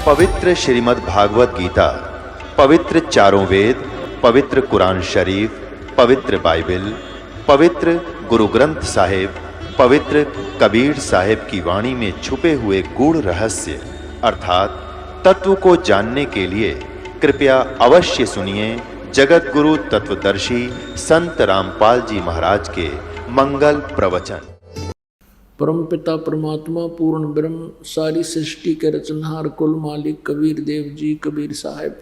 पवित्र श्रीमद् भागवत गीता, पवित्र चारों वेद, पवित्र कुरान शरीफ, पवित्र बाइबल, पवित्र गुरु ग्रंथ साहिब, पवित्र कबीर साहिब की वाणी में छुपे हुए गूढ़ रहस्य अर्थात तत्व को जानने के लिए कृपया अवश्य सुनिए जगत गुरु तत्वदर्शी संत रामपाल जी महाराज के मंगल प्रवचन। परमपिता परमात्मा पूर्ण ब्रह्म सारी सृष्टि के रचनहार कुल मालिक कबीर देव जी कबीर साहिब,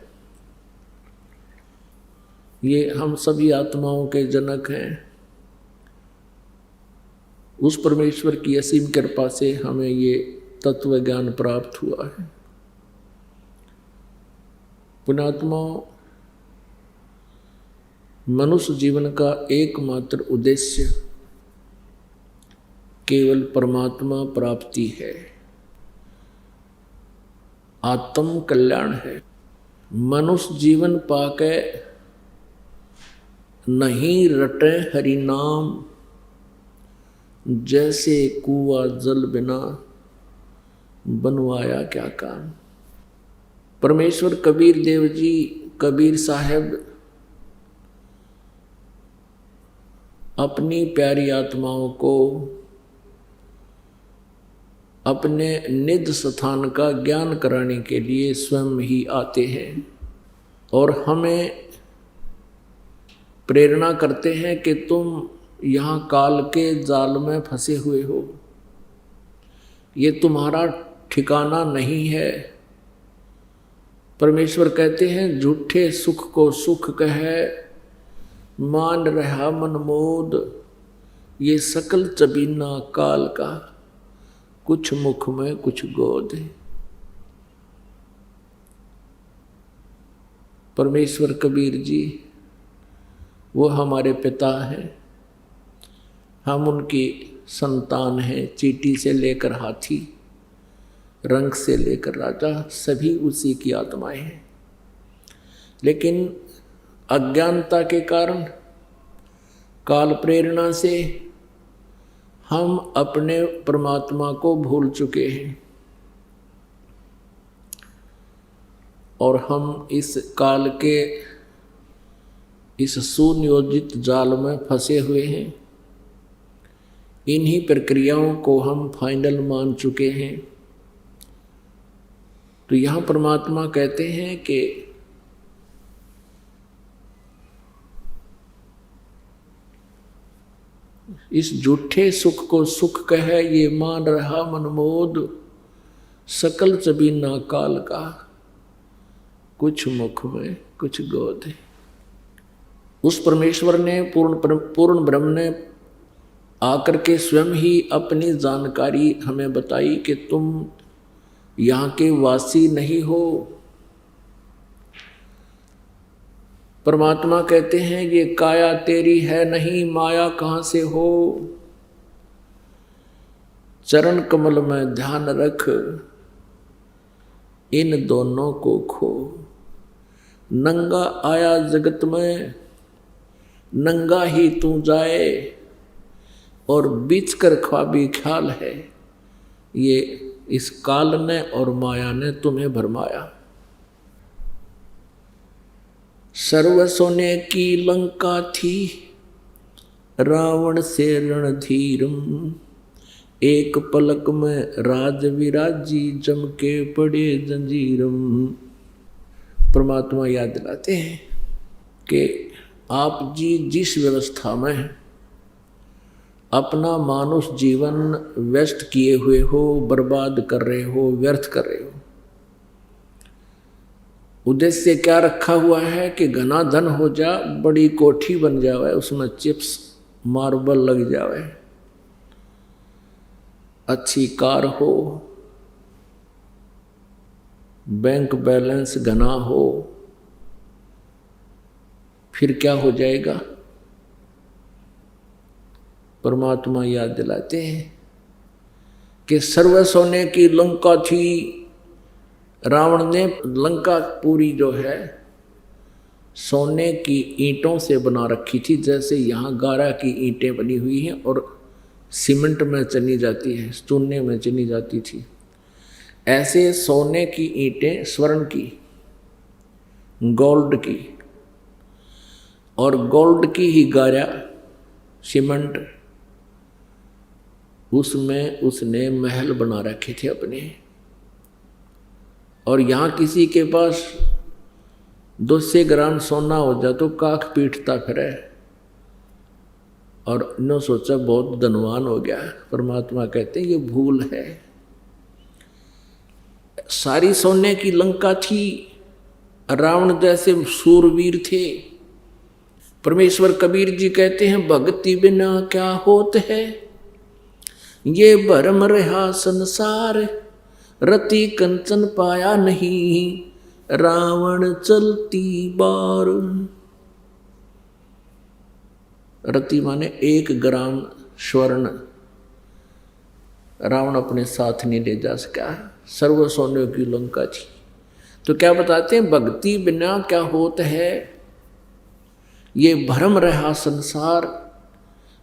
ये हम सभी आत्माओं के जनक हैं। उस परमेश्वर की असीम कृपा से हमें ये तत्व ज्ञान प्राप्त हुआ है। पुण्यात्माओं, मनुष्य जीवन का एकमात्र उद्देश्य केवल परमात्मा प्राप्ति है, आत्म कल्याण है। मनुष्य जीवन पाके नहीं रटे हरि नाम, जैसे कुआं जल बिना बनवाया क्या काम। परमेश्वर कबीर देव जी कबीर साहिब अपनी प्यारी आत्माओं को अपने निज स्थान का ज्ञान कराने के लिए स्वयं ही आते हैं और हमें प्रेरणा करते हैं कि तुम यहाँ काल के जाल में फंसे हुए हो, ये तुम्हारा ठिकाना नहीं है। परमेश्वर कहते हैं झूठे सुख को सुख कहे, मान रहा मनमोद, ये सकल चबीना काल का, कुछ मुख में कुछ गोद है। परमेश्वर कबीर जी वो हमारे पिता हैं, हम उनकी संतान हैं। चींटी से लेकर हाथी, रंग से लेकर राजा, सभी उसी की आत्माएं हैं। लेकिन अज्ञानता के कारण, काल प्रेरणा से हम अपने परमात्मा को भूल चुके हैं और हम इस काल के इस सुनियोजित जाल में फंसे हुए हैं। इन्हीं प्रक्रियाओं को हम फाइनल मान चुके हैं। तो यहाँ परमात्मा कहते हैं कि इस झूठे सुख को सुख कहे, ये मान रहा मनमोद, सकल चबीना काल का, कुछ मुख में कुछ गोद है। उस परमेश्वर ने पूर्ण ब्रह्म ने आकर के स्वयं ही अपनी जानकारी हमें बताई कि तुम यहाँ के वासी नहीं हो। परमात्मा कहते हैं ये काया तेरी है नहीं, माया कहाँ से हो। चरण कमल में ध्यान रख, इन दोनों को खो। नंगा आया जगत में, नंगा ही तू जाए, और बीच कर ख्वाबी ख्याल है, ये इस काल ने और माया ने तुम्हें भरमाया। सर्व सोने की लंका थी, रावण से रणधीरम, एक पलक में राज विराजी, जम के पड़े जंजीरम। परमात्मा याद दिलाते हैं कि आप जी जिस व्यवस्था में अपना मानुष जीवन व्यस्त किए हुए हो, बर्बाद कर रहे हो, व्यर्थ कर रहे हो, उद्देश्य क्या रखा हुआ है कि घना धन हो जा, बड़ी कोठी बन जावे, उसमें चिप्स मार्बल लग जावे, अच्छी कार हो, बैंक बैलेंस घना हो, फिर क्या हो जाएगा। परमात्मा याद दिलाते हैं कि सर्व सोने की लंका थी। रावण ने लंका पूरी जो है सोने की ईंटों से बना रखी थी, जैसे यहाँ गारा की ईंटें बनी हुई हैं और सीमेंट में चनी जाती है, चूने में चनी जाती थी। ऐसे सोने की ईंटें, स्वर्ण की, गोल्ड की, और गोल्ड की ही गारा, सीमेंट, उसमें उसने महल बना रखे थे अपने। और यहाँ किसी के पास 200 ग्राम सोना हो जाए तो काख पीटता फिरे, और इन्हों सोचा बहुत धनवान हो गया। परमात्मा कहते हैं ये भूल है। सारी सोने की लंका थी, रावण जैसे सूरवीर थे। परमेश्वर कबीर जी कहते हैं भक्ति बिना क्या होत है, ये भरम रहा संसार, रति कंचन पाया नहीं, रावण चलती बार। रति माने 1 ग्राम स्वर्ण रावण अपने साथ नहीं ले जा सका, सर्व सोने की लंका थी। तो क्या बताते हैं, भक्ति बिना क्या होत है, ये भ्रम रहा संसार,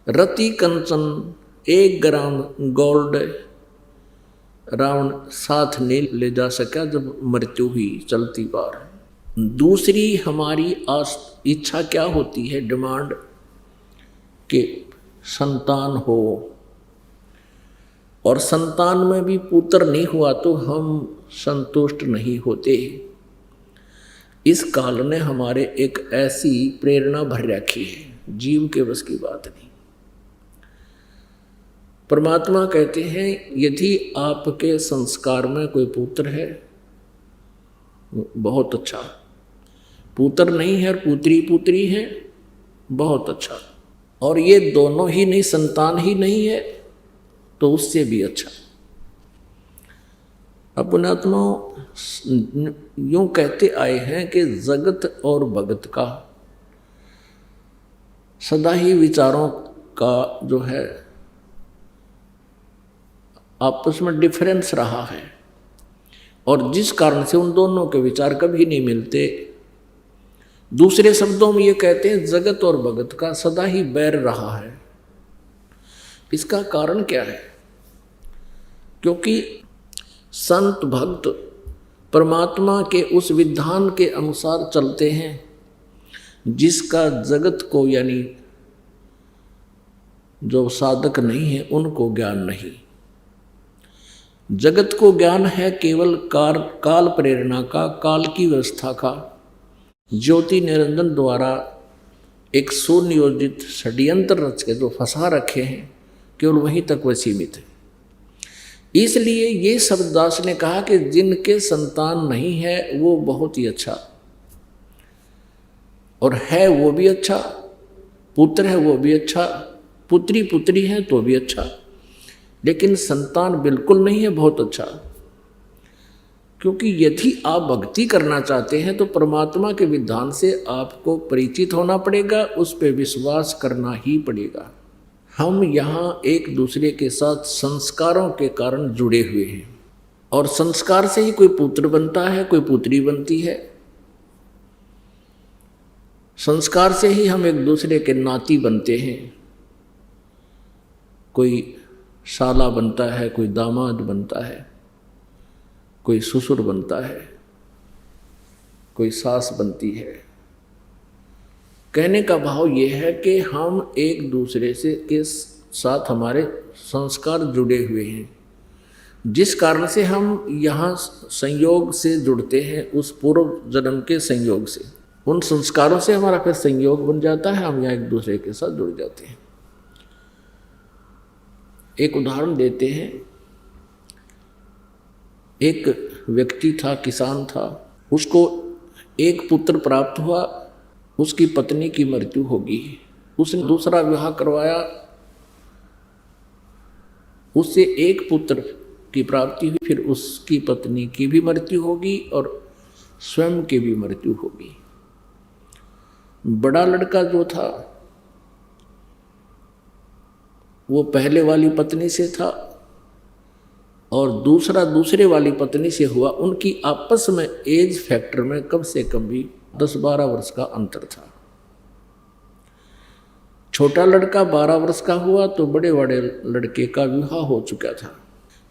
रति कंचन 1 ग्राम गोल्ड रावण साथ नहीं ले जा सका जब मृत्यु हुई चलती बार। दूसरी हमारी इच्छा क्या होती है, डिमांड, कि संतान हो, और संतान में भी पुत्र नहीं हुआ तो हम संतुष्ट नहीं होते। इस काल ने हमारे एक ऐसी प्रेरणा भर रखी है, जीव के बस की बात नहीं। परमात्मा कहते हैं यदि आपके संस्कार में कोई पुत्र है, बहुत अच्छा, पुत्र नहीं है और पुत्री है, बहुत अच्छा, और ये दोनों ही नहीं, संतान ही नहीं है तो उससे भी अच्छा। अपनात्मा यूं कहते आए हैं कि जगत और भगत का सदा ही विचारों का जो है आपस में डिफरेंस रहा है, और जिस कारण से उन दोनों के विचार कभी नहीं मिलते। दूसरे शब्दों में ये कहते हैं जगत और भगत का सदा ही बैर रहा है। इसका कारण क्या है? क्योंकि संत भक्त परमात्मा के उस विधान के अनुसार चलते हैं जिसका जगत को, यानी जो साधक नहीं है उनको ज्ञान नहीं। जगत को ज्ञान है केवल काल प्रेरणा का, काल की व्यवस्था का, ज्योति निरंजन द्वारा एक सुनियोजित षड्यंत्र रच के जो फंसा रखे हैं, केवल वहीं तक वह सीमित है। इसलिए ये शब्ददास ने कहा कि जिनके संतान नहीं है वो बहुत ही अच्छा, और है वो भी अच्छा, पुत्र है वो भी अच्छा, पुत्री है तो भी अच्छा, लेकिन संतान बिल्कुल नहीं है, बहुत अच्छा। क्योंकि यदि आप भक्ति करना चाहते हैं तो परमात्मा के विधान से आपको परिचित होना पड़ेगा, उस पर विश्वास करना ही पड़ेगा। हम यहाँ एक दूसरे के साथ संस्कारों के कारण जुड़े हुए हैं, और संस्कार से ही कोई पुत्र बनता है, कोई पुत्री बनती है। संस्कार से ही हम एक दूसरे के नाती बनते हैं, कोई साला बनता है, कोई दामाद बनता है, कोई ससुर बनता है, कोई सास बनती है। कहने का भाव ये है कि हम एक दूसरे से के साथ हमारे संस्कार जुड़े हुए हैं, जिस कारण से हम यहाँ संयोग से जुड़ते हैं, उस पूर्व जन्म के संयोग से। उन संस्कारों से हमारा फिर संयोग बन जाता है, हम यहाँ एक दूसरे के साथ जुड़ जाते हैं। एक उदाहरण देते हैं। एक व्यक्ति था, किसान था, उसको एक पुत्र प्राप्त हुआ, उसकी पत्नी की मृत्यु होगी। उसने दूसरा विवाह करवाया, उससे एक पुत्र की प्राप्ति हुई, फिर उसकी पत्नी की भी मृत्यु होगी और स्वयं की भी मृत्यु होगी। बड़ा लड़का जो था वो पहले वाली पत्नी से था, और दूसरा दूसरे वाली पत्नी से हुआ। उनकी आपस में एज फैक्टर में कम से कम भी 10-12 वर्ष का अंतर था। छोटा लड़का 12 वर्ष का हुआ तो बड़े बड़े लड़के का विवाह हो चुका था।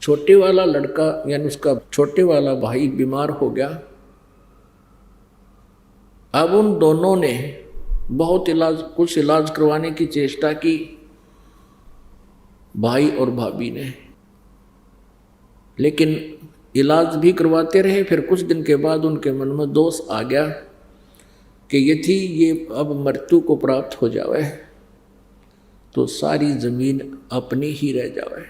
छोटे वाला लड़का यानी उसका छोटे वाला भाई बीमार हो गया। अब उन दोनों ने बहुत कुछ इलाज करवाने की चेष्टा की, भाई और भाभी ने, लेकिन इलाज भी करवाते रहे। फिर कुछ दिन के बाद उनके मन में दोष आ गया कि ये अब मृत्यु को प्राप्त हो जावे तो सारी जमीन अपनी ही रह जावे,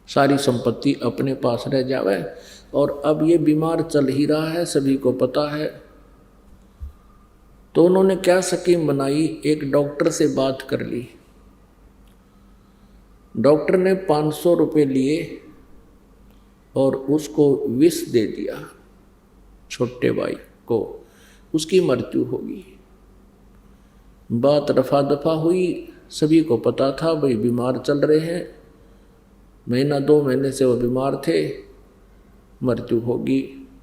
सारी संपत्ति अपने पास रह जावे। और अब ये बीमार चल ही रहा है, सभी को पता है। तो उन्होंने क्या स्कीम बनाई, एक डॉक्टर से बात कर ली। डॉक्टर ने 500 रुपये लिए और उसको विष दे दिया छोटे भाई को, उसकी मृत्यु होगी। बात रफा दफा हुई, सभी को पता था भाई बीमार चल रहे हैं, महीना 2 महीने से वो बीमार थे, मृत्यु होगी,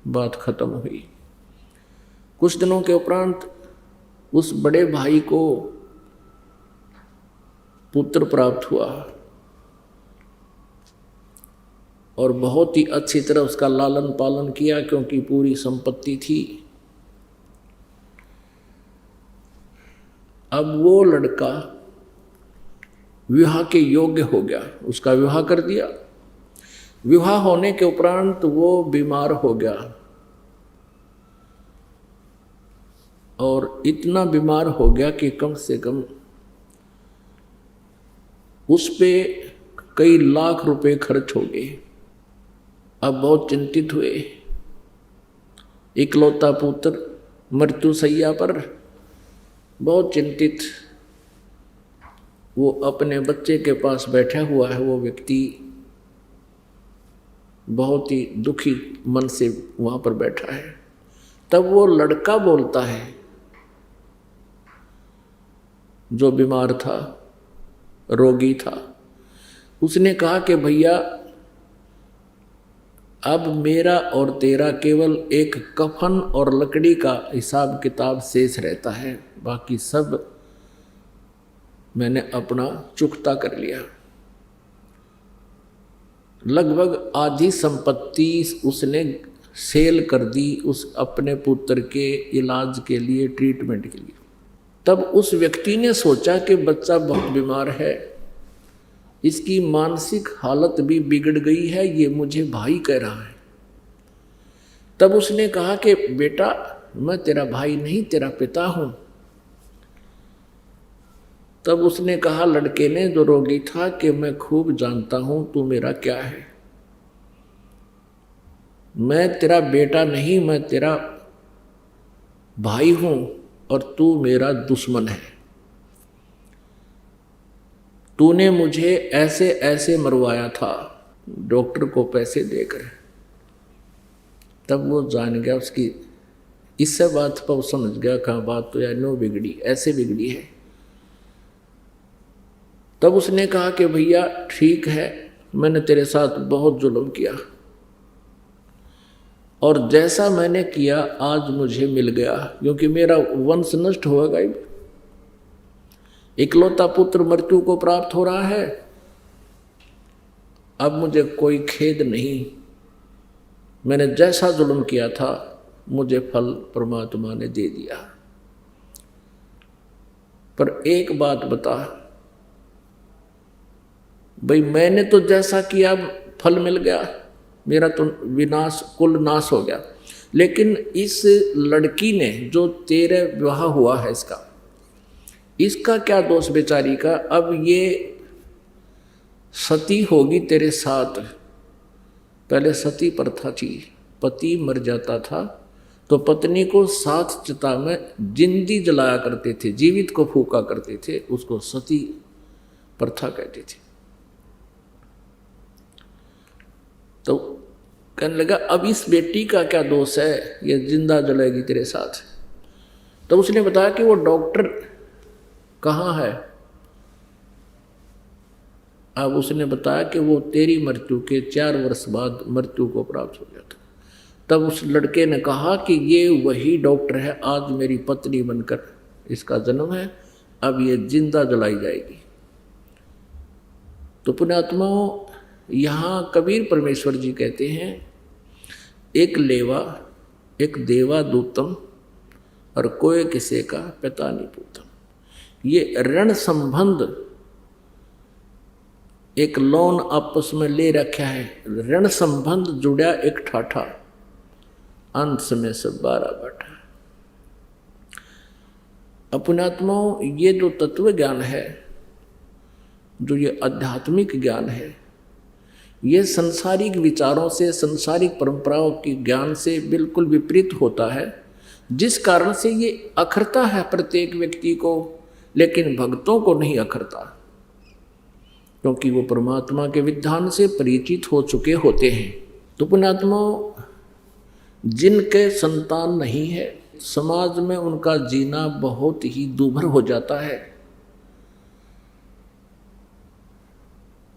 बात खत्म हुई। कुछ दिनों के उपरांत उस बड़े भाई को पुत्र प्राप्त हुआ और बहुत ही अच्छी तरह उसका लालन पालन किया, क्योंकि पूरी संपत्ति थी। अब वो लड़का विवाह के योग्य हो गया, उसका विवाह कर दिया। विवाह होने के उपरांत वो बीमार हो गया और इतना बीमार हो गया कि कम से कम उस पे कई लाख रुपए खर्च हो गए। अब बहुत चिंतित हुए, इकलौता पुत्र मृत्यु सैया पर, बहुत चिंतित। वो अपने बच्चे के पास बैठा हुआ है, वो व्यक्ति बहुत ही दुखी मन से वहाँ पर बैठा है। तब वो लड़का बोलता है जो बीमार था, रोगी था, उसने कहा कि भैया अब मेरा और तेरा केवल एक कफन और लकड़ी का हिसाब किताब शेष रहता है, बाकी सब मैंने अपना चुकता कर लिया। लगभग आधी संपत्ति उसने सेल कर दी उस अपने पुत्र के इलाज के लिए, ट्रीटमेंट के लिए। तब उस व्यक्ति ने सोचा कि बच्चा बहुत बीमार है, इसकी मानसिक हालत भी बिगड़ गई है, ये मुझे भाई कह रहा है। तब उसने कहा कि बेटा मैं तेरा भाई नहीं, तेरा पिता हूं। तब उसने कहा लड़के ने, जो रोगी था, कि मैं खूब जानता हूं तू मेरा क्या है। मैं तेरा बेटा नहीं, मैं तेरा भाई हूं और तू मेरा दुश्मन है। तूने मुझे ऐसे ऐसे मरवाया था डॉक्टर को पैसे देकर। तब वो जान गया, उसकी इससे बात पर वो समझ गया कहाँ बात तो यार नो बिगड़ी, ऐसे बिगड़ी है। तब उसने कहा कि भैया ठीक है, मैंने तेरे साथ बहुत जुल्म किया और जैसा मैंने किया आज मुझे मिल गया, क्योंकि मेरा वंश नष्ट होगा। इकलौता पुत्र मृत्यु को प्राप्त हो रहा है, अब मुझे कोई खेद नहीं। मैंने जैसा जुल्म किया था मुझे फल परमात्मा ने दे दिया। पर एक बात बता भाई, मैंने तो जैसा किया फल मिल गया, मेरा तो विनाश कुल नाश हो गया, लेकिन इस लड़की ने जो तेरे विवाह हुआ है इसका क्या दोष बेचारी का। अब ये सती होगी तेरे साथ। पहले सती प्रथा थी, पति मर जाता था तो पत्नी को साथ चिता में जिंदी जलाया करते थे, जीवित को फूका करते थे, उसको सती प्रथा कहते थे। तो कहने लगा अब इस बेटी का क्या दोष है, ये जिंदा जलेगी तेरे साथ। तो उसने बताया कि वो डॉक्टर कहाँ है। अब उसने बताया कि वो तेरी मृत्यु के 4 वर्ष बाद मृत्यु को प्राप्त हो गया था। तब उस लड़के ने कहा कि ये वही डॉक्टर है, आज मेरी पत्नी बनकर इसका जन्म है, अब ये जिंदा जलाई जाएगी। तो पुण्यात्माओं, यहाँ कबीर परमेश्वर जी कहते हैं एक लेवा एक देवा दूतम और कोई किसी का पिता नहीं पूतम। ये ऋण संबंध एक लोन आपस में ले रखा है, ऋण संबंध जुड़ा एक ठाठा, अंत में सब 12 बैठा। अपनात्माओं, ये जो तत्व ज्ञान है, जो ये आध्यात्मिक ज्ञान है, ये संसारिक विचारों से, संसारिक परंपराओं के ज्ञान से बिल्कुल विपरीत होता है, जिस कारण से ये अखरता है प्रत्येक व्यक्ति को, लेकिन भक्तों को नहीं अखरता, क्योंकि वो परमात्मा के विधान से परिचित हो चुके होते हैं। तो पुण्यात्माओं, जिनके संतान नहीं है, समाज में उनका जीना बहुत ही दूभर हो जाता है,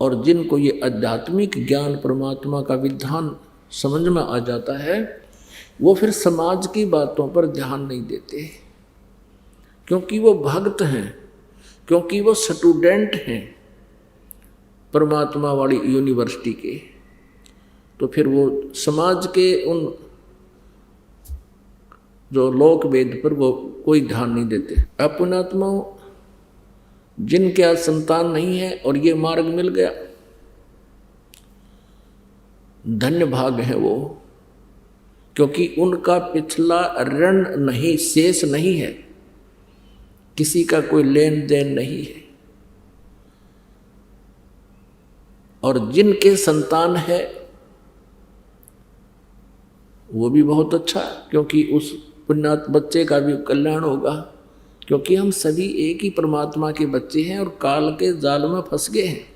और जिनको ये आध्यात्मिक ज्ञान परमात्मा का विधान समझ में आ जाता है, वो फिर समाज की बातों पर ध्यान नहीं देते, क्योंकि वो भक्त हैं, क्योंकि वो स्टूडेंट हैं परमात्मा वाली यूनिवर्सिटी के। तो फिर वो समाज के उन जो लोक वेद पर वो कोई ध्यान नहीं देते। अपनात्माओं, जिनके आज संतान नहीं है और ये मार्ग मिल गया, धन्य भाग है वो, क्योंकि उनका पिछला ऋण नहीं, शेष नहीं है, किसी का कोई लेन देन नहीं है। और जिनके संतान है वो भी बहुत अच्छा, क्योंकि उस पुण्यात्म बच्चे का भी कल्याण होगा, क्योंकि हम सभी एक ही परमात्मा के बच्चे हैं और काल के जाल में फंस गए हैं।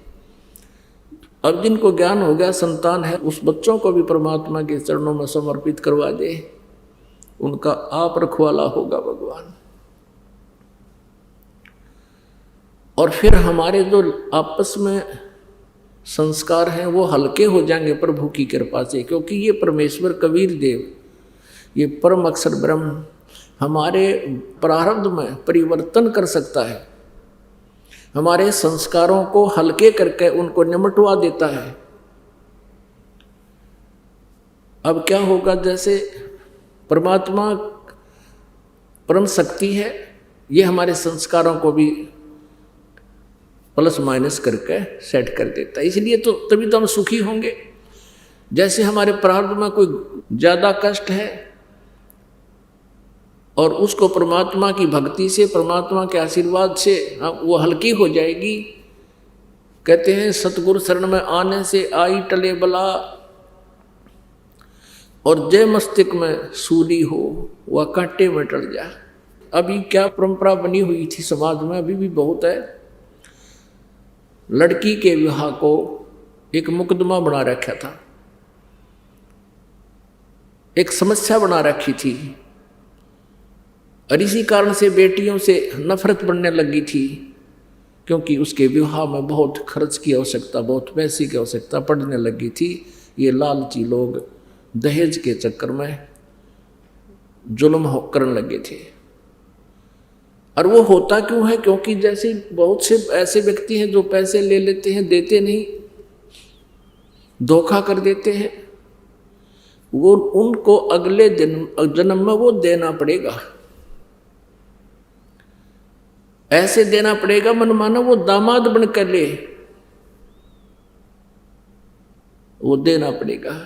अब जिनको ज्ञान हो गया, संतान है, उस बच्चों को भी परमात्मा के चरणों में समर्पित करवा दे, उनका आप रखवाला होगा भगवान। और फिर हमारे जो आपस में संस्कार हैं वो हल्के हो जाएंगे प्रभु की कृपा से, क्योंकि ये परमेश्वर कबीर देव, ये परम अक्षर ब्रह्म हमारे प्रारब्ध में परिवर्तन कर सकता है, हमारे संस्कारों को हल्के करके उनको निमटवा देता है। अब क्या होगा, जैसे परमात्मा परम शक्ति है, ये हमारे संस्कारों को भी प्लस माइनस करके सेट कर देता है, इसलिए तो तभी तो हम सुखी होंगे। जैसे हमारे प्रारब्ध में कोई ज़्यादा कष्ट है और उसको परमात्मा की भक्ति से, परमात्मा के आशीर्वाद से वो हल्की हो जाएगी। कहते हैं सतगुरु शरण में आने से आई टले बला, और जय मस्तिष्क में सूली हो वह कांटे में टल जा। अभी क्या परंपरा बनी हुई थी समाज में, अभी भी बहुत है, लड़की के विवाह को एक मुकदमा बना रखा था, एक समस्या बना रखी थी, और इसी कारण से बेटियों से नफरत बढ़ने लगी थी, क्योंकि उसके विवाह में बहुत खर्च की आवश्यकता, बहुत पैसे की आवश्यकता पड़ने लगी थी। ये लालची लोग दहेज के चक्कर में जुल्म करने लगे थे। और वो होता क्यों है, क्योंकि जैसे बहुत से ऐसे व्यक्ति हैं जो पैसे ले लेते हैं, देते नहीं, धोखा कर देते हैं, वो उनको अगले जन्म में वो देना पड़ेगा, ऐसे देना पड़ेगा मनमाना वो दामाद बन कर ले, वो देना पड़ेगा,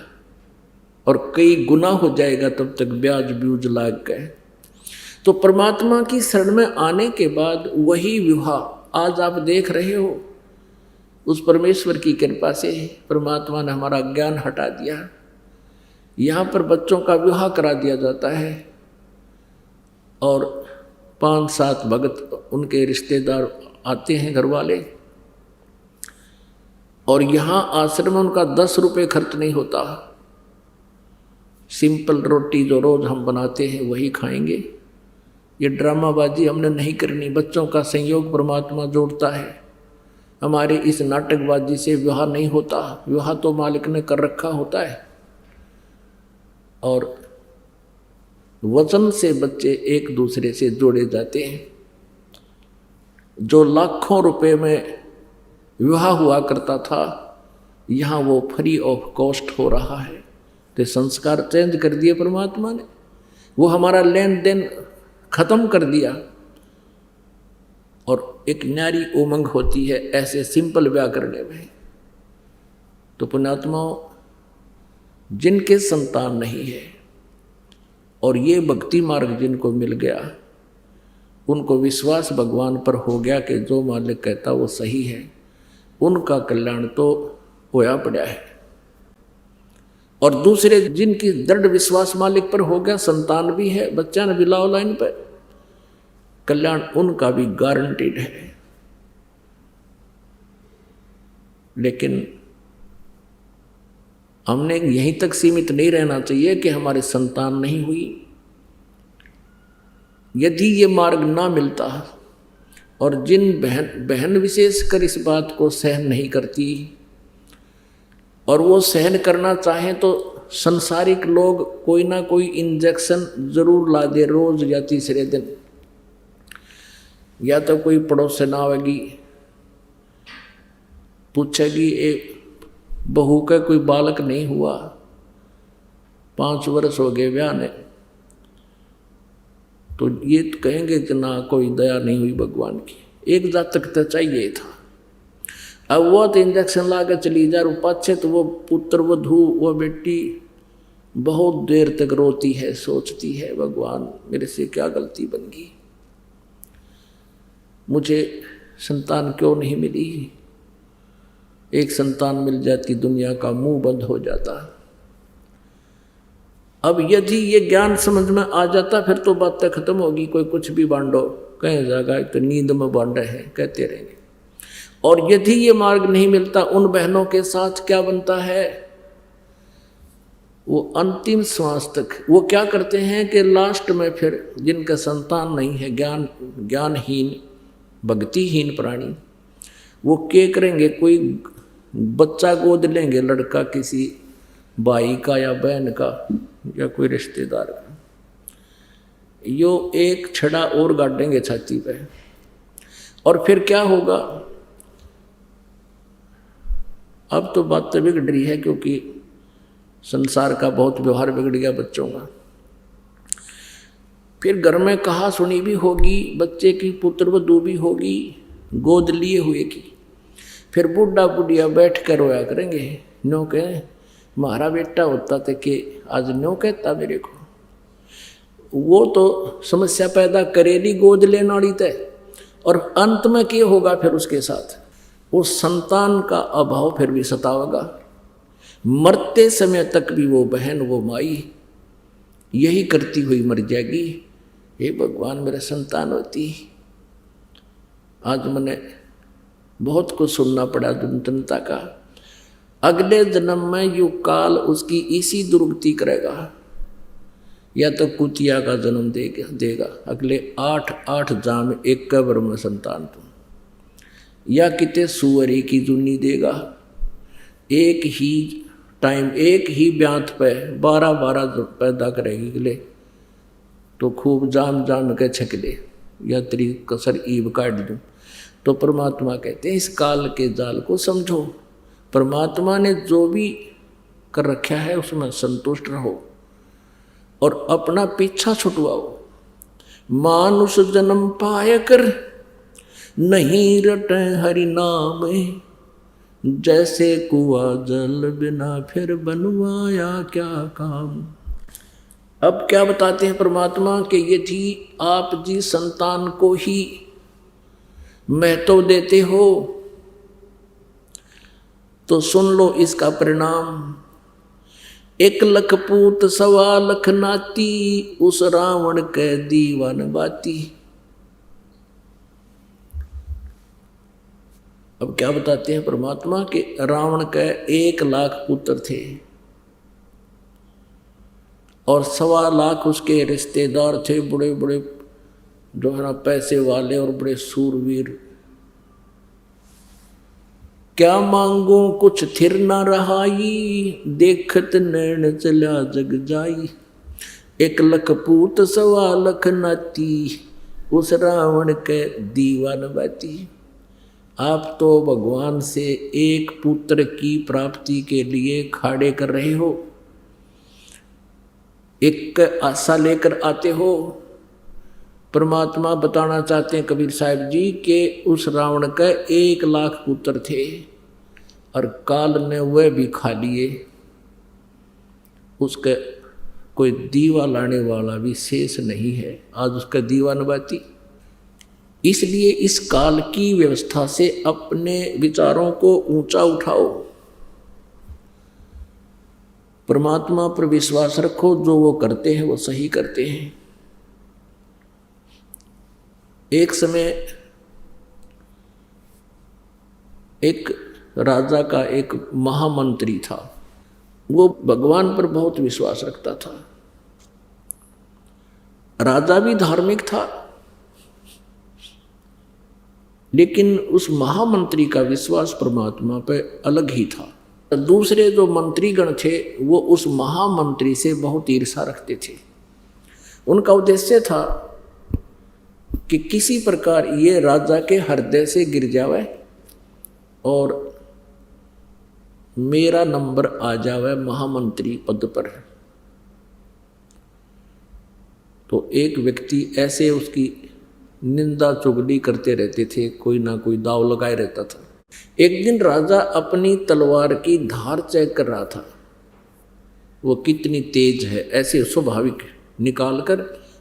और कई गुना हो जाएगा तब तक ब्याज ब्यूज लाग गए। तो परमात्मा की शरण में आने के बाद वही विवाह आज आप देख रहे हो, उस परमेश्वर की कृपा से परमात्मा ने हमारा ज्ञान हटा दिया। यहाँ पर बच्चों का विवाह करा दिया जाता है, और 5-7 भगत उनके रिश्तेदार आते हैं, घर वाले, और यहाँ आश्रम में उनका 10 रुपये खर्च नहीं होता। सिंपल रोटी जो रोज़ हम बनाते हैं वही खाएंगे। ये ड्रामाबाजी हमने नहीं करनी, बच्चों का संयोग परमात्मा जोड़ता है। हमारे इस नाटकबाजी से विवाह नहीं होता, विवाह तो मालिक ने कर रखा होता है, और वचन से बच्चे एक दूसरे से जोड़े जाते हैं। जो लाखों रुपए में विवाह हुआ करता था, यहाँ वो फ्री ऑफ कॉस्ट हो रहा है। तो संस्कार चेंज कर दिए परमात्मा ने, वो हमारा लेन देन खत्म कर दिया। और एक न्यारी उमंग होती है ऐसे सिंपल ब्याह करने में। तो पुण्यात्माओं, जिनके संतान नहीं है और ये भक्ति मार्ग जिनको मिल गया, उनको विश्वास भगवान पर हो गया कि जो मालिक कहता वो सही है, उनका कल्याण तो होया पड़ा है। और दूसरे जिनकी दृढ़ विश्वास मालिक पर हो गया, संतान भी है, बच्चा ने भी लाओ लाइन पर, कल्याण उनका भी गारंटीड है। लेकिन हमने यहीं तक सीमित नहीं रहना चाहिए कि हमारे संतान नहीं हुई। यदि ये मार्ग ना मिलता, और जिन बहन विशेषकर इस बात को सहन नहीं करती, और वो सहन करना चाहें तो संसारिक लोग कोई ना कोई इंजेक्शन जरूर ला दे रोज या तीसरे दिन, या तो कोई पड़ोसन आवेगी पूछेगी एक बहू का कोई बालक नहीं हुआ, 5 वर्ष हो गए ब्याह ने, तो ये तो कहेंगे कि ना कोई दया नहीं हुई भगवान की, एक जातक तो चाहिए था। अब वो तो इंजेक्शन ला कर चली जा, पाछे तो वो पुत्र वधू वो बेटी बहुत देर तक रोती है, सोचती है भगवान मेरे से क्या गलती बन गई, मुझे संतान क्यों नहीं मिली। एक संतान मिल जाती दुनिया का मुंह बंद हो जाता। अब यदि ये ज्ञान समझ में आ जाता फिर तो बातें खत्म होगी, कोई कुछ भी बांटो, कहीं जाएगा तो नींद में बांटे हैं कहते रहेंगे। और यदि ये मार्ग नहीं मिलता, उन बहनों के साथ क्या बनता है, वो अंतिम श्वास तक वो क्या करते हैं कि लास्ट में फिर जिनका संतान नहीं है, ज्ञानहीन भक्तिहीन प्राणी, वो क्या करेंगे, कोई बच्चा गोद लेंगे, लड़का किसी भाई का या बहन का या कोई रिश्तेदार का, यो एक छड़ा और गाड़ेंगे छाती पे। और फिर क्या होगा, अब तो बात तो बिगड़ रही है क्योंकि संसार का बहुत व्यवहार बिगड़ गया बच्चों का। फिर घर में कहा सुनी भी होगी, बच्चे की पुत्र वधू भी होगी, गोद लिए हुए की, फिर बूढ़ा बुढ़िया बैठ कर रोया करेंगे, नो कहे हमारा बेटा होता था कि आज नो कहता मेरे को। वो तो समस्या पैदा करेगी गोद लेने वाली तय। और अंत में क्या होगा फिर उसके साथ, वो संतान का अभाव फिर भी सतावेगा, मरते समय तक भी वो बहन वो माई यही करती हुई मर जाएगी, हे भगवान मेरे संतान होती। आज मैंने बहुत कुछ सुनना पड़ा जनता का, अगले जन्म में यू काल उसकी इसी दुर्गति करेगा, या तो कुतिया का जन्म देगा अगले 8 जाम एक कब्र में संतान तुम, या किते सुअरी की जुनी देगा, एक ही टाइम एक ही ब्यांत पे 12 पैदा करेगी अगले, तो खूब जाम के छक दे या तेरी कसर ईब काट दूँ। तो परमात्मा कहते हैं इस काल के जाल को समझो, परमात्मा ने जो भी कर रखा है उसमें संतुष्ट रहो और अपना पीछा छुटवाओ। मानुष जन्म पाय कर नहीं रटे हरि नाम, जैसे कुआं जल बिना फिर बनवाया क्या काम। अब क्या बताते हैं परमात्मा कि यदि आप जी संतान को ही महत्व देते हो तो सुन लो इसका परिणाम, 1 लाख पूत 1.25 लाख नाती, उस रावण के दीवान बाती। अब क्या बताते हैं परमात्मा कि रावण के 1 लाख पुत्र थे और 1.25 लाख उसके रिश्तेदार थे, बड़े बड़े जो है ना पैसे वाले और बड़े सूरवीर। क्या मांगो कुछ थिर न रहाई, देखत नैन चला जग जाई, 1 लाख पूत 1.25 लाख नाती, उस रावण के दीवान बाती। आप तो भगवान से एक पुत्र की प्राप्ति के लिए खाड़े कर रहे हो, एक आशा लेकर आते हो। परमात्मा बताना चाहते हैं कबीर साहब जी के उस रावण का 1 लाख पुत्र थे और काल ने वह भी खा लिए, उसका कोई दीवा लाने वाला भी शेष नहीं है। आज उसका दीवा नबाती। इसलिए इस काल की व्यवस्था से अपने विचारों को ऊंचा उठाओ, परमात्मा पर विश्वास रखो, जो वो करते हैं वो सही करते हैं। एक समय एक राजा का एक महामंत्री था, वो भगवान पर बहुत विश्वास रखता था। राजा भी धार्मिक था, लेकिन उस महामंत्री का विश्वास परमात्मा पर अलग ही था। दूसरे जो मंत्रीगण थे वो उस महामंत्री से बहुत ईर्ष्या रखते थे। उनका उद्देश्य था कि किसी प्रकार ये राजा के हृदय से गिर जावे और मेरा नंबर आ जावे महामंत्री पद पर। तो एक व्यक्ति ऐसे उसकी निंदा चुगली करते रहते थे, कोई ना कोई दाव लगाए रहता था। एक दिन राजा अपनी तलवार की धार चेक कर रहा था, वो कितनी तेज है, ऐसे स्वाभाविक निकाल कर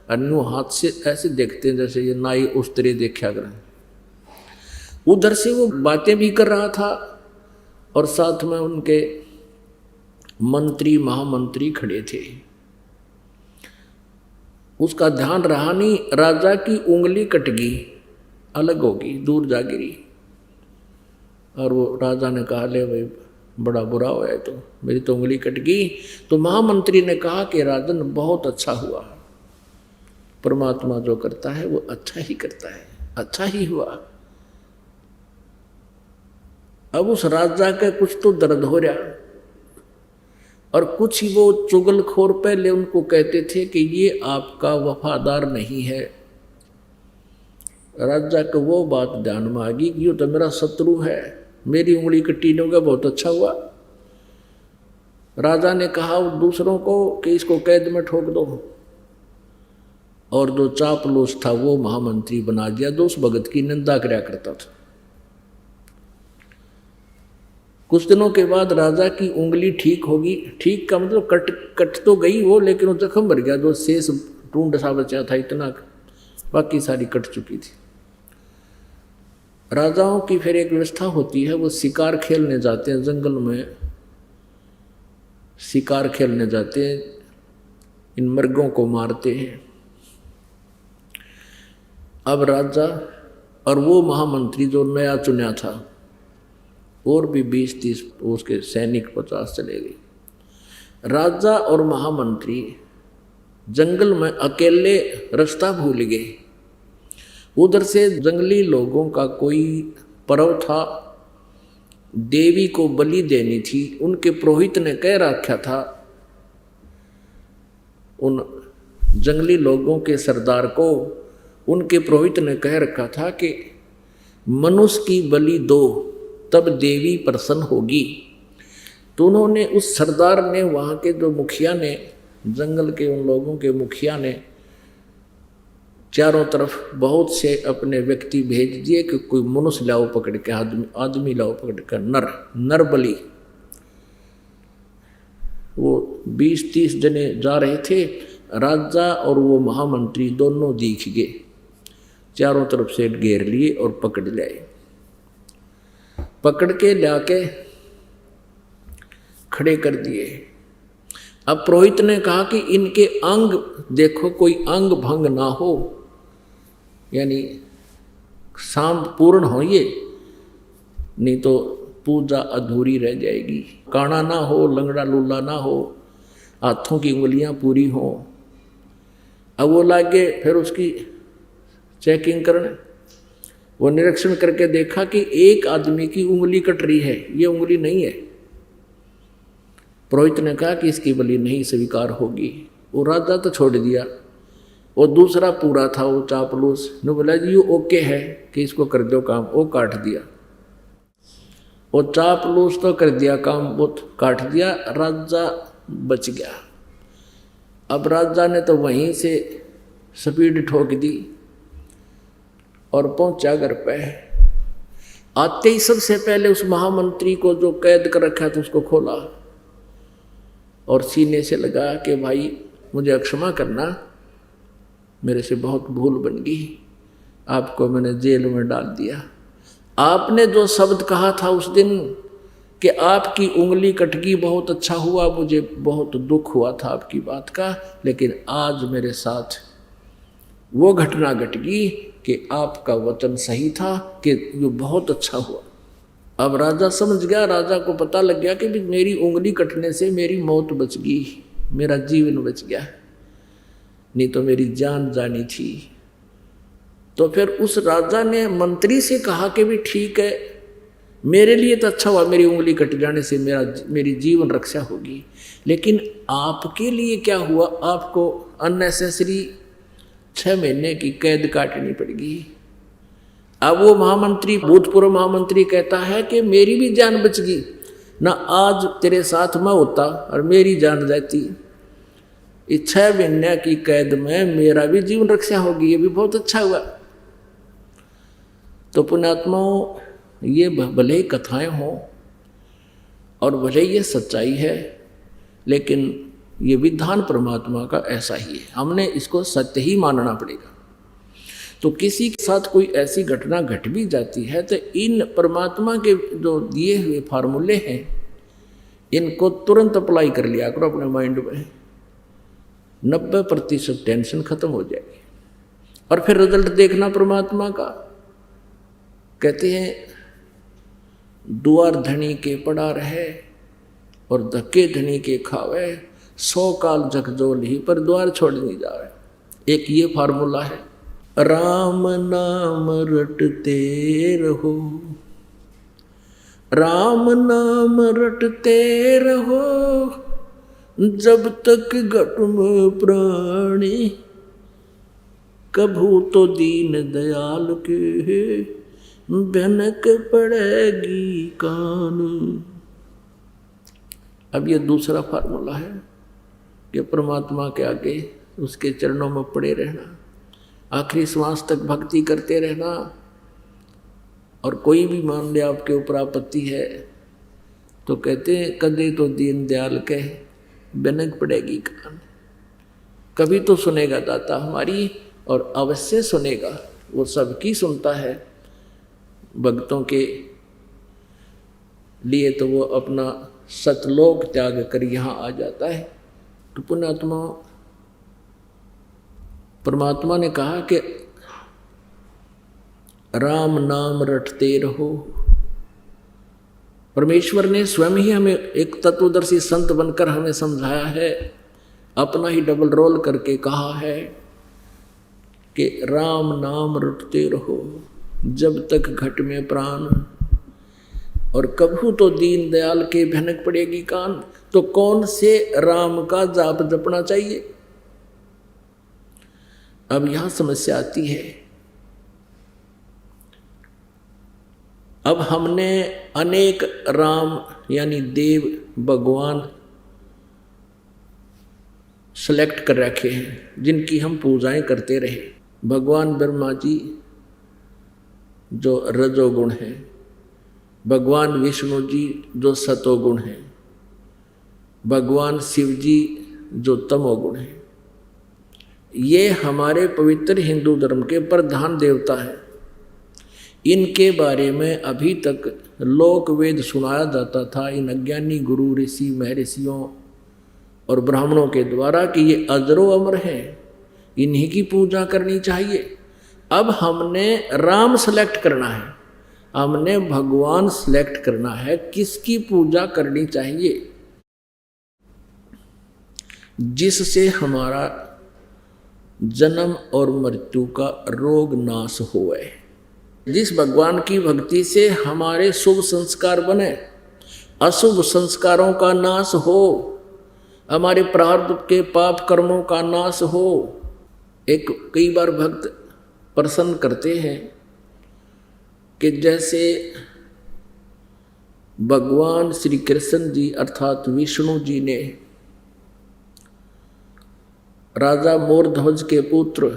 अन्य हाथ से ऐसे देखते हैं जैसे ये नाई उस तरह देखा कर। उधर से वो बातें भी कर रहा था और साथ में उनके मंत्री महामंत्री खड़े थे। उसका ध्यान रहा नहीं, राजा की उंगली कट गई, अलग होगी, दूर जा गिरी। और वो राजा ने कहा, ले भाई बड़ा बुरा हुआ है, तो मेरी तो उंगली कट गई। तो महामंत्री ने कहा कि राजन बहुत अच्छा हुआ, परमात्मा जो करता है वो अच्छा ही करता है, अच्छा ही हुआ। अब उस राजा का कुछ तो दर्द हो रहा, और कुछ ही वो चुगलखोर पहले उनको कहते थे कि ये आपका वफादार नहीं है। राजा को वो बात ध्यान में आ गई कि ये तो मेरा शत्रु है, मेरी उंगली कटी नहीं होगा, बहुत अच्छा हुआ। राजा ने कहा दूसरों को कि इसको कैद में ठोक दो, और जो चापलूस था वो महामंत्री बना दिया, जो उस भगत की निंदा किया करता था। कुछ दिनों के बाद राजा की उंगली ठीक होगी, ठीक का मतलब कट तो गई वो, लेकिन वो जख्म भर गया, जो शेष टूंड सा बचा था इतना, बाकी सारी कट चुकी थी। राजाओं की फिर एक व्यवस्था होती है, वो शिकार खेलने जाते हैं, जंगल में शिकार खेलने जाते हैं, इन मृगों को मारते हैं। अब राजा और वो महामंत्री जो नया चुना था, और भी 20-30 उसके सैनिक 50 चले गए। राजा और महामंत्री जंगल में अकेले रास्ता भूल गए। उधर से जंगली लोगों का कोई पर्व था, देवी को बलि देनी थी। उनके पुरोहित ने कह रखा था उन जंगली लोगों के सरदार को, उनके पुरोहित ने कह रखा था कि मनुष्य की बलि दो, तब देवी प्रसन्न होगी। तो उन्होंने, उस सरदार ने, वहाँ के जो मुखिया ने, जंगल के उन लोगों के मुखिया ने चारों तरफ बहुत से अपने व्यक्ति भेज दिए कि कोई मनुष्य लाओ पकड़ के, आदमी लाओ पकड़ कर, नर बलि। वो 20-30 जने जा रहे थे। राजा और वो महामंत्री दोनों दिख गए, चारों तरफ से घेर लिए और पकड़ लाए। पकड़ के लाके खड़े कर दिए। अब पुरोहित ने कहा कि इनके अंग देखो, कोई अंग भंग ना हो, यानी शांत पूर्ण हो ये, नहीं तो पूजा अधूरी रह जाएगी। काना ना हो, लंगड़ा लूला ना हो, हाथों की उंगलियां पूरी हो। अब वो लागे फिर उसकी चेकिंग करने, वो निरीक्षण करके देखा कि एक आदमी की उंगली कट रही है, ये उंगली नहीं है। पुरोहित ने कहा कि इसकी बलि नहीं स्वीकार होगी। वो राजा तो छोड़ दिया, वो दूसरा पूरा था, वो चापलूस ने बोला जी ये ओके है कि इसको कर दो काम, वो काट दिया। वो चापलूस तो कर दिया, काम बहुत काट दिया, राजा बच गया। अब राजा ने तो वहीं से स्पीड ठोक दी और पहुंचा घर पे। आते ही सबसे पहले उस महामंत्री को जो कैद कर रखा था उसको खोला और सीने से लगा कि भाई मुझे क्षमा करना, मेरे से बहुत भूल बन गई, आपको मैंने जेल में डाल दिया। आपने जो शब्द कहा था उस दिन कि आपकी उंगली कट गई, बहुत अच्छा हुआ, मुझे बहुत दुख हुआ था आपकी बात का, लेकिन आज मेरे साथ वो घटना घट गई कि आपका वचन सही था, कि ये बहुत अच्छा हुआ। अब राजा समझ गया, राजा को पता लग गया कि मेरी उंगली कटने से मेरी मौत बच गई, मेरा जीवन बच गया, नहीं तो मेरी जान जानी थी। तो फिर उस राजा ने मंत्री से कहा कि भी ठीक है, मेरे लिए तो अच्छा हुआ मेरी उंगली कट जाने से मेरी जीवन रक्षा होगी, लेकिन आपके लिए क्या हुआ, आपको अननेसेसरी 6 महीने की कैद काटनी पड़ेगी। अब वो महामंत्री, भूतपूर्व महामंत्री कहता है कि मेरी भी जान बच गई ना, आज तेरे साथ मैं होता और मेरी जान जाती, इस 6 महीने की कैद में मेरा भी जीवन रक्षा होगी, ये भी बहुत अच्छा हुआ। तो पुण्यात्माओं, ये भले ही कथाएं हों और भले ये सच्चाई है, लेकिन ये विधान परमात्मा का ऐसा ही है, हमने इसको सत्य ही मानना पड़ेगा। तो किसी के साथ कोई ऐसी घटना घट भी जाती है तो इन परमात्मा के जो दिए हुए फार्मूले हैं, इनको तुरंत अप्लाई कर लिया करो अपने माइंड में, 90% टेंशन खत्म हो जाएगी। और फिर रिजल्ट देखना परमात्मा का। कहते हैं दुआर धनी के पड़ा रहे और धक्के धनी के खावे, 100 काल जगजोल ही पर द्वार छोड़ नहीं जावे। एक ये फार्मूला है। राम नाम रटते रहो, राम नाम रटते रहो, जब तक घट में प्राणी, कभू तो दीन दयाल के भनक पड़ेगी कान। अब ये दूसरा फार्मूला है कि परमात्मा के आगे उसके चरणों में पड़े रहना, आखिरी श्वास तक भक्ति करते रहना, और कोई भी मान ले आपके ऊपर आपत्ति है तो कहते हैं कदे तो दीन दयाल कहे बनक पड़ेगी कान। कभी तो सुनेगा दाता हमारी, और अवश्य सुनेगा, वो सबकी सुनता है। भक्तों के लिए तो वो अपना सतलोक त्याग कर यहाँ आ जाता है। तो पुण्यात्मा, परमात्मा ने कहा कि राम नाम रटते रहो। परमेश्वर ने स्वयं ही हमें एक तत्वदर्शी संत बनकर हमें समझाया है, अपना ही डबल रोल करके कहा है कि राम नाम रटते रहो जब तक घट में प्राण, और कभू तो दीन दयाल के भनक पड़ेगी कान। तो कौन से राम का जाप जपना चाहिए? अब यहां समस्या आती है। अब हमने अनेक राम यानी देव भगवान सेलेक्ट कर रखे हैं जिनकी हम पूजाएं करते रहे। भगवान ब्रह्मा जी जो रजोगुण हैं, भगवान विष्णु जी जो सतोगुण हैं, भगवान शिव जी जो तमोगुण हैं। ये हमारे पवित्र हिंदू धर्म के प्रधान देवता हैं। इनके बारे में अभी तक लोक वेद सुनाया जाता था इन अज्ञानी गुरु ऋषि महर्षियों और ब्राह्मणों के द्वारा कि ये अजरो अमर हैं, इन्हीं की पूजा करनी चाहिए। अब हमने राम सेलेक्ट करना है, हमने भगवान सेलेक्ट करना है, किसकी पूजा करनी चाहिए जिससे हमारा जन्म और मृत्यु का रोग नाश होए, जिस भगवान की भक्ति से हमारे शुभ संस्कार बने, अशुभ संस्कारों का नाश हो, हमारे प्रारब्ध के पाप कर्मों का नाश हो। एक कई बार भक्त प्रसन्न करते हैं कि जैसे भगवान श्री कृष्ण जी अर्थात विष्णु जी ने राजा मोरध्वज के पुत्र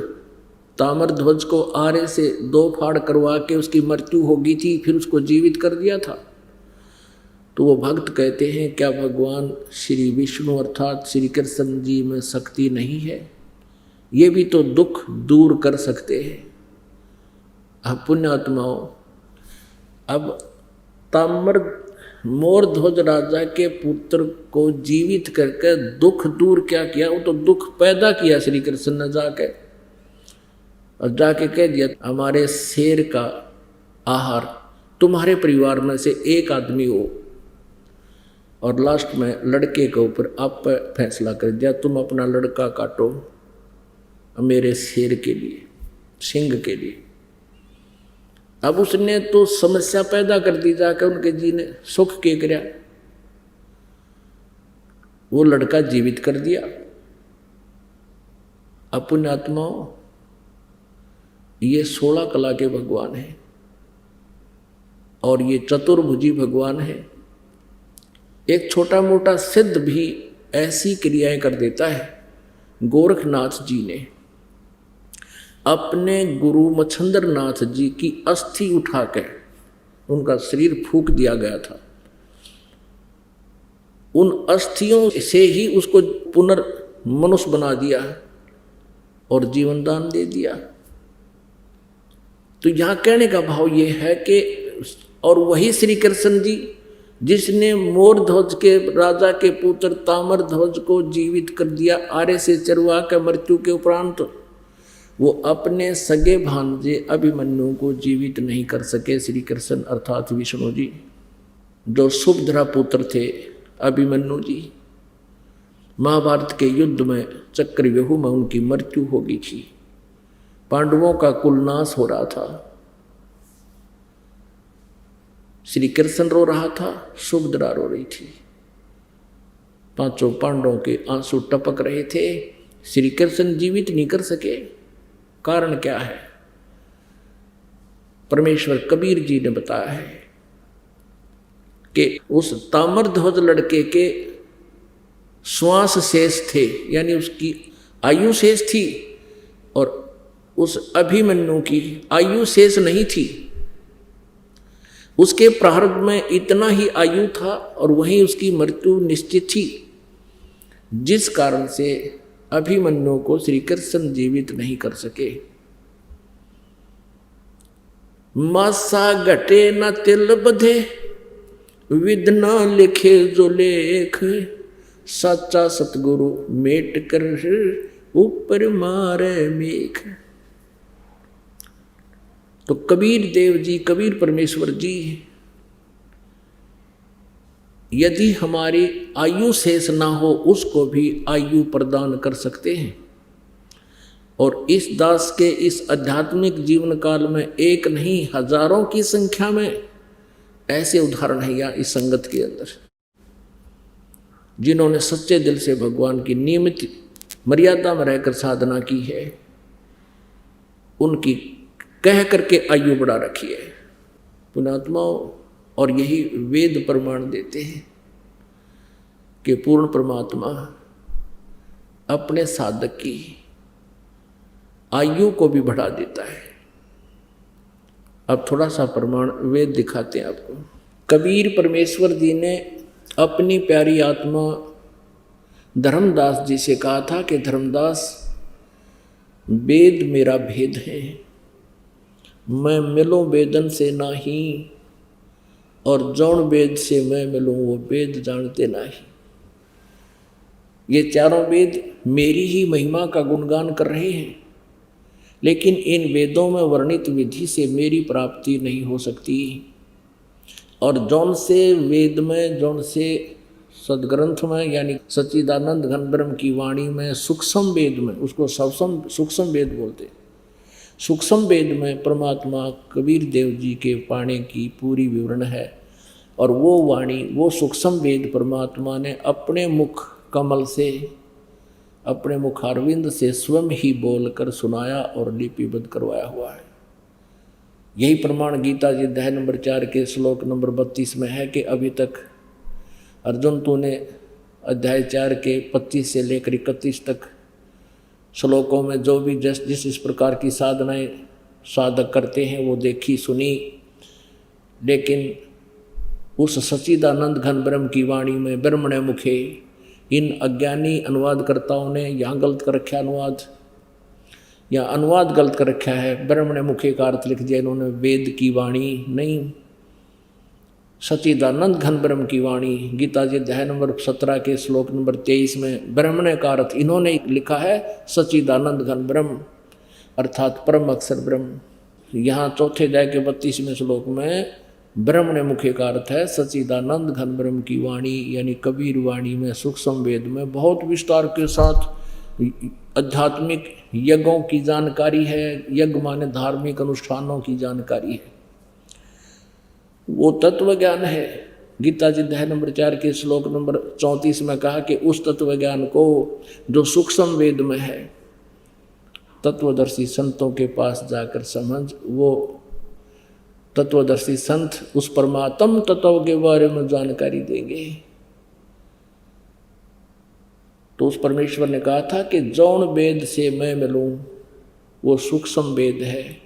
ताम्रध्वज को आरे से 2 फाड़ करवा के उसकी मृत्यु हो गई थी, फिर उसको जीवित कर दिया था। तो वो भक्त कहते हैं, क्या भगवान श्री विष्णु अर्थात श्री कृष्ण जी में शक्ति नहीं है? ये भी तो दुख दूर कर सकते हैं। अब पुण्यात्माओं, अब मोरध्वज राजा के पुत्र को जीवित करके दुख दूर क्या किया? वो तो दुख पैदा किया श्री कृष्ण ने जाके, और जाके कह दिया हमारे शेर का आहार तुम्हारे परिवार में से एक आदमी हो। और लास्ट में लड़के के ऊपर आप फैसला कर दिया, तुम अपना लड़का काटो मेरे शेर के लिए, सिंह के लिए। अब उसने तो समस्या पैदा कर दी जाकर, उनके जी ने सुख के कराया, वो लड़का जीवित कर दिया। अपने आत्माओं, ये 16 कला के भगवान हैं और ये चतुर्भुजी भगवान है। एक छोटा मोटा सिद्ध भी ऐसी क्रियाएं कर देता है। गोरखनाथ जी ने अपने गुरु मच्छंदर नाथ जी की अस्थि उठाकर उनका शरीर फूंक दिया गया था, उन अस्थियों से ही उसको पुनर्मनुष्य बना दिया और जीवन दान दे दिया। तो यहाँ कहने का भाव ये है कि और वही श्री कृष्ण जी जिसने मोरध्वज के राजा के पुत्र ताम्रध्वज को जीवित कर दिया आरे से चरवा के मृत्यु के उपरांत, वो अपने सगे भांजे अभिमन्यु को जीवित नहीं कर सके। श्री कृष्ण अर्थात विष्णु जी, जो सुभद्रा पुत्र थे अभिमन्यु जी, महाभारत के युद्ध में चक्रव्यूह में उनकी मृत्यु हो गई थी। पांडवों का कुल नाश हो रहा था। श्री कृष्ण रो रहा था, सुभद्रा रो रही थी। 5 पांडवों के आंसू टपक रहे थे। श्री कृष्ण जीवित नहीं कर सके। कारण क्या है? परमेश्वर कबीर जी ने बताया है कि उस ताम्रध्वज लड़के के श्वास शेष थे, यानी उसकी आयु शेष थी, और उस अभिमन्यु की आयु शेष नहीं थी। उसके प्रारब्ध में इतना ही आयु था और वहीं उसकी मृत्यु निश्चित थी, जिस कारण से अभिमन्यु को श्री कृष्ण जीवित नहीं कर सके। मासा घटे न तिल बधे, विद न लिखे जो लेख, सच्चा सतगुरु मेट कर ऊपर मारे मेख। तो कबीर देव जी, कबीर परमेश्वर जी यदि हमारी आयु शेष ना हो उसको भी आयु प्रदान कर सकते हैं। और इस दास के इस आध्यात्मिक जीवन काल में एक नहीं हजारों की संख्या में ऐसे उदाहरण है या इस संगत के अंदर, जिन्होंने सच्चे दिल से भगवान की नियमित मर्यादा में रहकर साधना की है, उनकी कह करके आयु बढ़ा रखी है पुण्यात्माओं। और यही वेद प्रमाण देते हैं कि पूर्ण परमात्मा अपने साधक की आयु को भी बढ़ा देता है। अब थोड़ा सा प्रमाण वेद दिखाते हैं आपको। कबीर परमेश्वर जी ने अपनी प्यारी आत्मा धर्मदास जी से कहा था कि धर्मदास, वेद मेरा भेद है, मैं मिलूं वेदन से नहीं, और जौन वेद से मैं मिलूं वो वेद जानते नहीं। ये चारों वेद मेरी ही महिमा का गुणगान कर रहे हैं, लेकिन इन वेदों में वर्णित विधि से मेरी प्राप्ति नहीं हो सकती। और जौन से वेद में, जौन से सदग्रंथ में, यानी सच्चिदानंद घन ब्रह्म की वाणी में, सूक्ष्म वेद में, उसको सूक्ष्म वेद बोलते हैं, सूक्ष्म वेद में परमात्मा कबीर देव जी के पाने की पूरी विवरण है। और वो वाणी, वो सूक्ष्म वेद परमात्मा ने अपने मुख कमल से, अपने मुखारविंद से स्वयं ही बोलकर सुनाया और लिपिबद्ध करवाया हुआ है। यही प्रमाण गीता जी अध्याय नंबर 4 के श्लोक नंबर 32 में है कि अभी तक अर्जुन तूने अध्याय 4 के 25 से लेकर 31 तक श्लोकों में जो भी जिस इस प्रकार की साधनाएं साधक करते हैं वो देखी सुनी, लेकिन उस सच्चिदानंद घन ब्रह्म की वाणी में ब्रह्मणे मुखे इन अज्ञानी अनुवादकर्ताओं ने यहाँ गलत कर रखा अनुवाद, या अनुवाद गलत कर रखा है। ब्रह्मणे मुखे का अर्थ लिख दिया इन्होंने वेद की वाणी, नहीं, सच्चिदानंद घन ब्रह्म की वाणी। गीता जी अध्याय नंबर 17 के श्लोक नंबर 23 में ब्रह्मणे का अर्थ इन्होंने लिखा है सच्चिदानंद घन ब्रह्म अर्थात परम अक्षर ब्रह्म। यहाँ चौथे अध्याय के 32वें श्लोक में ब्रह्मणे मुखे का अर्थ है सच्चिदानंद घन ब्रह्म की वाणी, यानी कबीर वाणी में सूक्ष्म वेद में बहुत विस्तार के साथ आध्यात्मिक यज्ञों की जानकारी है। यज्ञ माने धार्मिक अनुष्ठानों की जानकारी है, वो तत्व ज्ञान है। गीता जी अध्याय नंबर 4 के श्लोक नंबर 34 में कहा कि उस तत्व ज्ञान को जो सूक्ष्म वेद में है तत्वदर्शी संतों के पास जाकर समझ, वो तत्वदर्शी संत उस परमात्म तत्व के बारे में जानकारी देंगे। तो उस परमेश्वर ने कहा था कि जौन वेद से मैं मिलूं वो सूक्ष्म वेद है,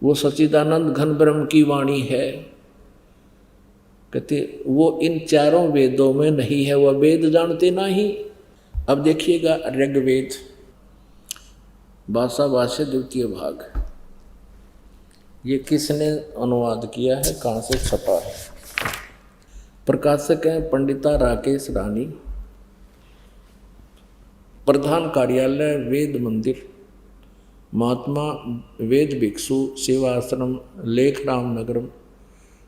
वो सच्चिदानंद घन ब्रह्म की वाणी है। कहते वो इन चारों वेदों में नहीं है, वह वेद जानते नहीं। अब देखिएगा ऋग्वेद भाषा भाष्य द्वितीय भाग, ये किसने अनुवाद किया है, कहाँ से छपा है? प्रकाशक हैं पंडिता राकेश रानी, प्रधान कार्यालय वेद मंदिर, महात्मा वेद भिक्षु सेवा आश्रम, लेखराम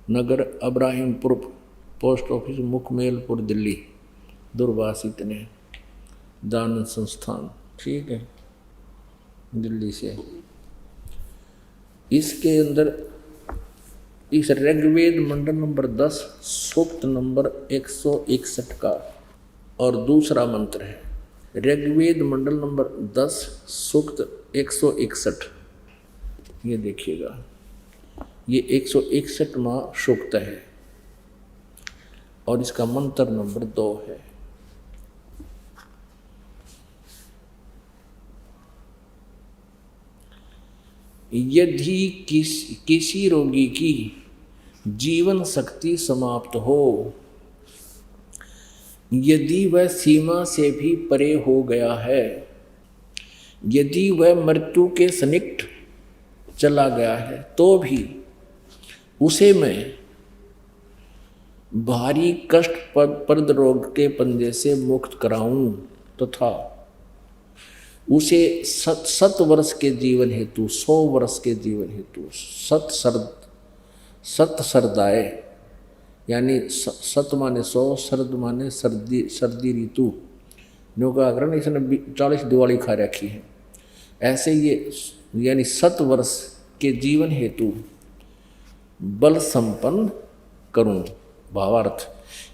नगर अब्राहिमपुर, पोस्ट ऑफिस मुखमेलपुर, दिल्ली। दूरभाष इतने दान संस्थान, ठीक है, दिल्ली से। इसके अंदर इस ऋग्वेद मंडल नंबर 10 सूक्त नंबर 161 का और दूसरा मंत्र है। ऋग्वेद मंडल नंबर 10 सूक्त 161, ये देखिएगा, ये 161वां सूक्त है और इसका मंत्र नंबर 2 है। यदि किसी रोगी की जीवन शक्ति समाप्त हो, यदि वह सीमा से भी परे हो गया है, यदि वह मृत्यु के सन्निकट चला गया है, तो भी उसे मैं भारी कष्टप्रद रोग के पंजे से मुक्त कराऊं तथा उसे 7 वर्ष के जीवन हेतु 100 वर्ष के जीवन हेतु सत सरदाए, यानी 7 माने 100, शरद माने सर्दी ऋतु, जो का कारण इसने 40 दिवाली खा रखी है। ऐसे ये यानी 7 वर्ष के जीवन हेतु बल संपन्न करूं। भावार्थ,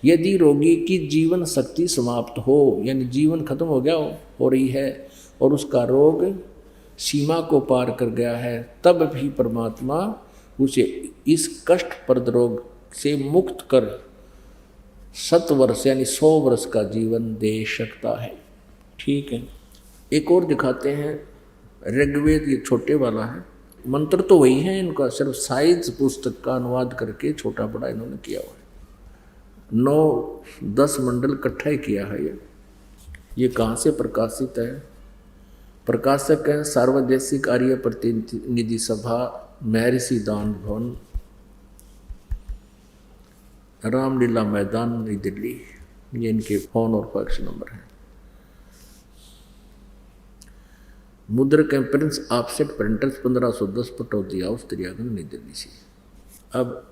यदि रोगी की जीवन शक्ति समाप्त हो, यानी जीवन खत्म हो गया हो रही है और उसका रोग सीमा को पार कर गया है, तब भी परमात्मा उसे इस कष्टप्रद रोग से मुक्त कर 7 वर्ष यानी 100 वर्ष का जीवन दे सकता है। ठीक है, एक और दिखाते हैं ऋग्वेद, ये छोटे वाला है, मंत्र तो वही है, इनका सिर्फ साइज पुस्तक का अनुवाद करके छोटा बड़ा इन्होंने किया हुआ है। 9-10 मंडल इकट्ठा ही किया है ये कहाँ से प्रकाशित है? प्रकाशक हैं सार्वदेशिक आर्य प्रतिनिधि सभा, महर्षि दान भवन, रामलीला मैदान, नई दिल्ली। ये इनके फोन और फैक्स नंबर हैं। मुद्रक Prince offset printers 1510 Pataudi house, Daryaganj, नई दिल्ली से। अब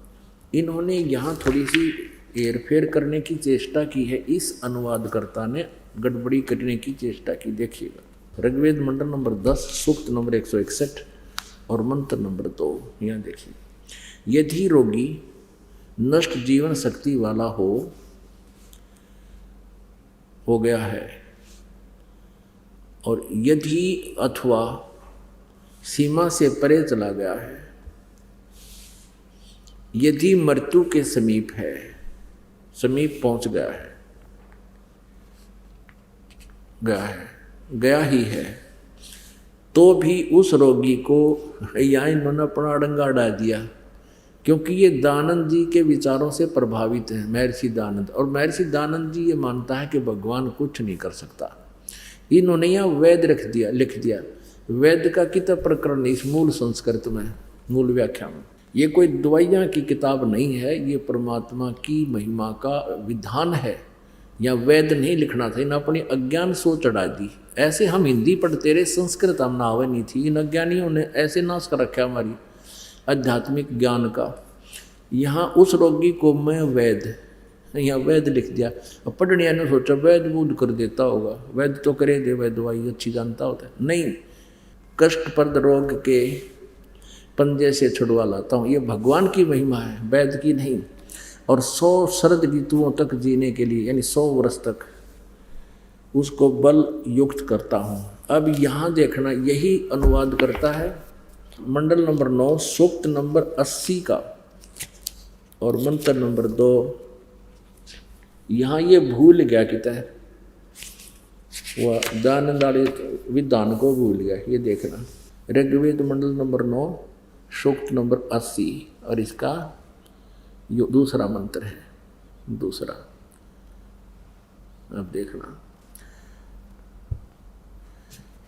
इन्होंने यहाँ थोड़ी सी हेरफेर करने की चेष्टा की है, इस अनुवादकर्ता ने गड़बड़ी करने की चेष्टा की। देखिएगा, ऋग्वेद मंडल नंबर 10 सूक्त नंबर 161 और मंत्र नंबर 2, यहाँ देखिए, यदि रोगी नष्ट जीवन शक्ति वाला हो गया है और यदि अथवा सीमा से परे चला गया है, यदि मृत्यु के समीप है, समीप पहुंच गया ही है, तो भी उस रोगी को यहाँ इन्होंने अपना अड़ंगा अड़ा दिया, क्योंकि ये दानंद जी के विचारों से प्रभावित है, महर्षि दानंद। और महर्षि दानंद जी ये मानता है कि भगवान कुछ नहीं कर सकता। इन्होंने यहाँ वेद लिख दिया। वेद का किताब प्रकरण इस मूल संस्कृत में, मूल व्याख्या में। ये कोई दवाइयाँ की किताब नहीं है, ये परमात्मा की महिमा का विधान है। या वेद नहीं लिखना था, इन अपनी अज्ञान सोच चढ़ा दी। ऐसे हम हिंदी पढ़ते रहे, संस्कृत हम नावे नहीं थी। इन अज्ञानियों ने ऐसे नाश कर रखा हमारी आध्यात्मिक ज्ञान का। यहाँ उस रोगी को मैं वेद, यहाँ वेद लिख दिया। अब पढ़ने ने सोचा वैद बूढ़ कर देता होगा, वैद तो करे दे, वैद दवाई अच्छी जानता होता है। नहीं, कष्टप्रद रोग के पंजे से छुड़वा लाता हूँ, ये भगवान की महिमा है, वैद की नहीं। और 100 शरद ऋतुओं तक जीने के लिए, यानी 100 वर्ष तक उसको बल युक्त करता हूँ। अब यहाँ देखना, यही अनुवाद करता है मंडल नंबर 9 सूक्त नंबर 80 का और मंत्र नंबर 2। यहाँ ये भूल गया किता है, वह दानंदाड़ी विधान को भूल गया। ये देखना, ऋग्वेद मंडल नंबर 9 सूक्त नंबर 80 और इसका यो दूसरा मंत्र है, दूसरा। अब देखना,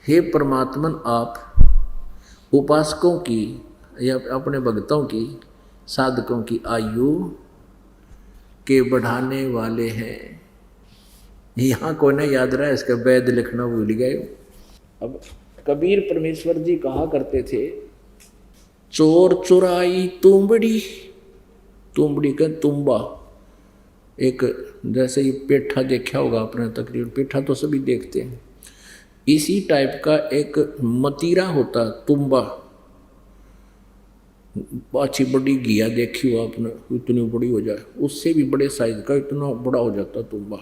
हे परमात्मन, आप उपासकों की या अपने भक्तों की, साधकों की आयु के बढ़ाने वाले हैं। यहाँ कोई ना याद रहा, इसका वेद लिखना भूल गए। अब कबीर परमेश्वर जी कहा करते थे, चोर चुराई तुंबड़ी, तुंबड़ी का तुम्बा, एक जैसे ये पेठा देखा होगा आपने, तकरीबन पेठा तो सभी देखते हैं। इसी टाइप का एक मतीरा होता, तुम्बा, अच्छी बड़ी घिया देखी हो आपने, इतनी बड़ी हो जाए, उससे भी बड़े साइज का इतना बड़ा हो जाता तुम्बा।